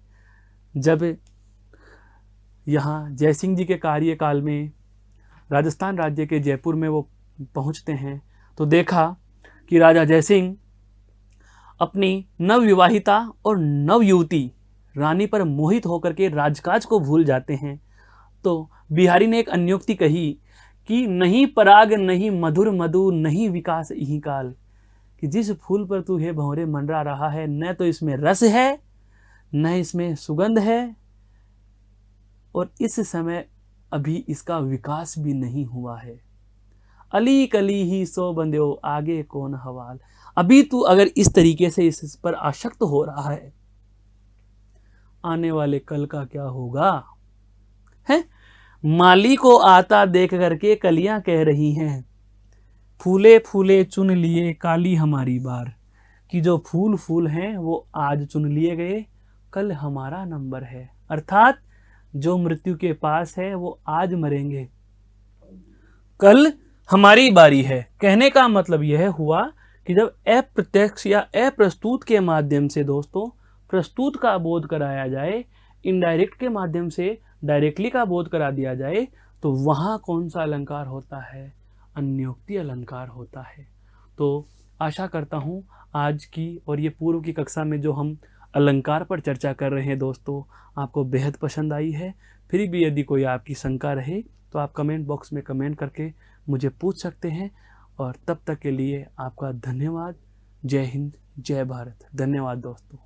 जब यहाँ जयसिंह जी के कार्यकाल में राजस्थान राज्य के जयपुर में वो पहुँचते हैं तो देखा कि राजा जयसिंह अपनी नवविवाहिता और नवयुवती रानी पर मोहित होकर के राजकाज को भूल जाते हैं। तो बिहारी ने एक अन्योक्ति कही कि नहीं पराग नहीं मधुर मधु, नहीं विकास इहीं काल, कि जिस फूल पर तू हे भंवरे मंडरा रहा है, न तो इसमें रस है, न इसमें सुगंध है, और इस समय अभी इसका विकास भी नहीं हुआ है। अली कली ही सो बंध्यो, आगे कौन हवाल। अभी तू अगर इस तरीके से इस पर आसक्त हो रहा है, आने वाले कल का क्या होगा, है? माली को आता देख करके कलियां कह रही हैं, फूले फूले चुन लिए काली हमारी बार, कि जो फूल फूल हैं वो आज चुन लिए गए, कल हमारा नंबर है। अर्थात जो मृत्यु के पास है वो आज मरेंगे, कल हमारी बारी है। कहने का मतलब यह हुआ कि जब अप्रत्यक्ष या अप्रस्तुत के माध्यम से दोस्तों प्रस्तुत का बोध कराया जाए, इनडायरेक्ट के माध्यम से डायरेक्टली का बोध करा दिया जाए, तो वहाँ कौन सा अलंकार होता है? अन्योक्ति अलंकार होता है। तो आशा करता हूँ आज की और ये पूर्व की कक्षा में जो हम अलंकार पर चर्चा कर रहे हैं दोस्तों, आपको बेहद पसंद आई है। फिर भी यदि कोई आपकी शंका रहे तो आप कमेंट बॉक्स में कमेंट करके मुझे पूछ सकते हैं। और तब तक के लिए आपका धन्यवाद। जय हिंद, जय भारत। धन्यवाद दोस्तों।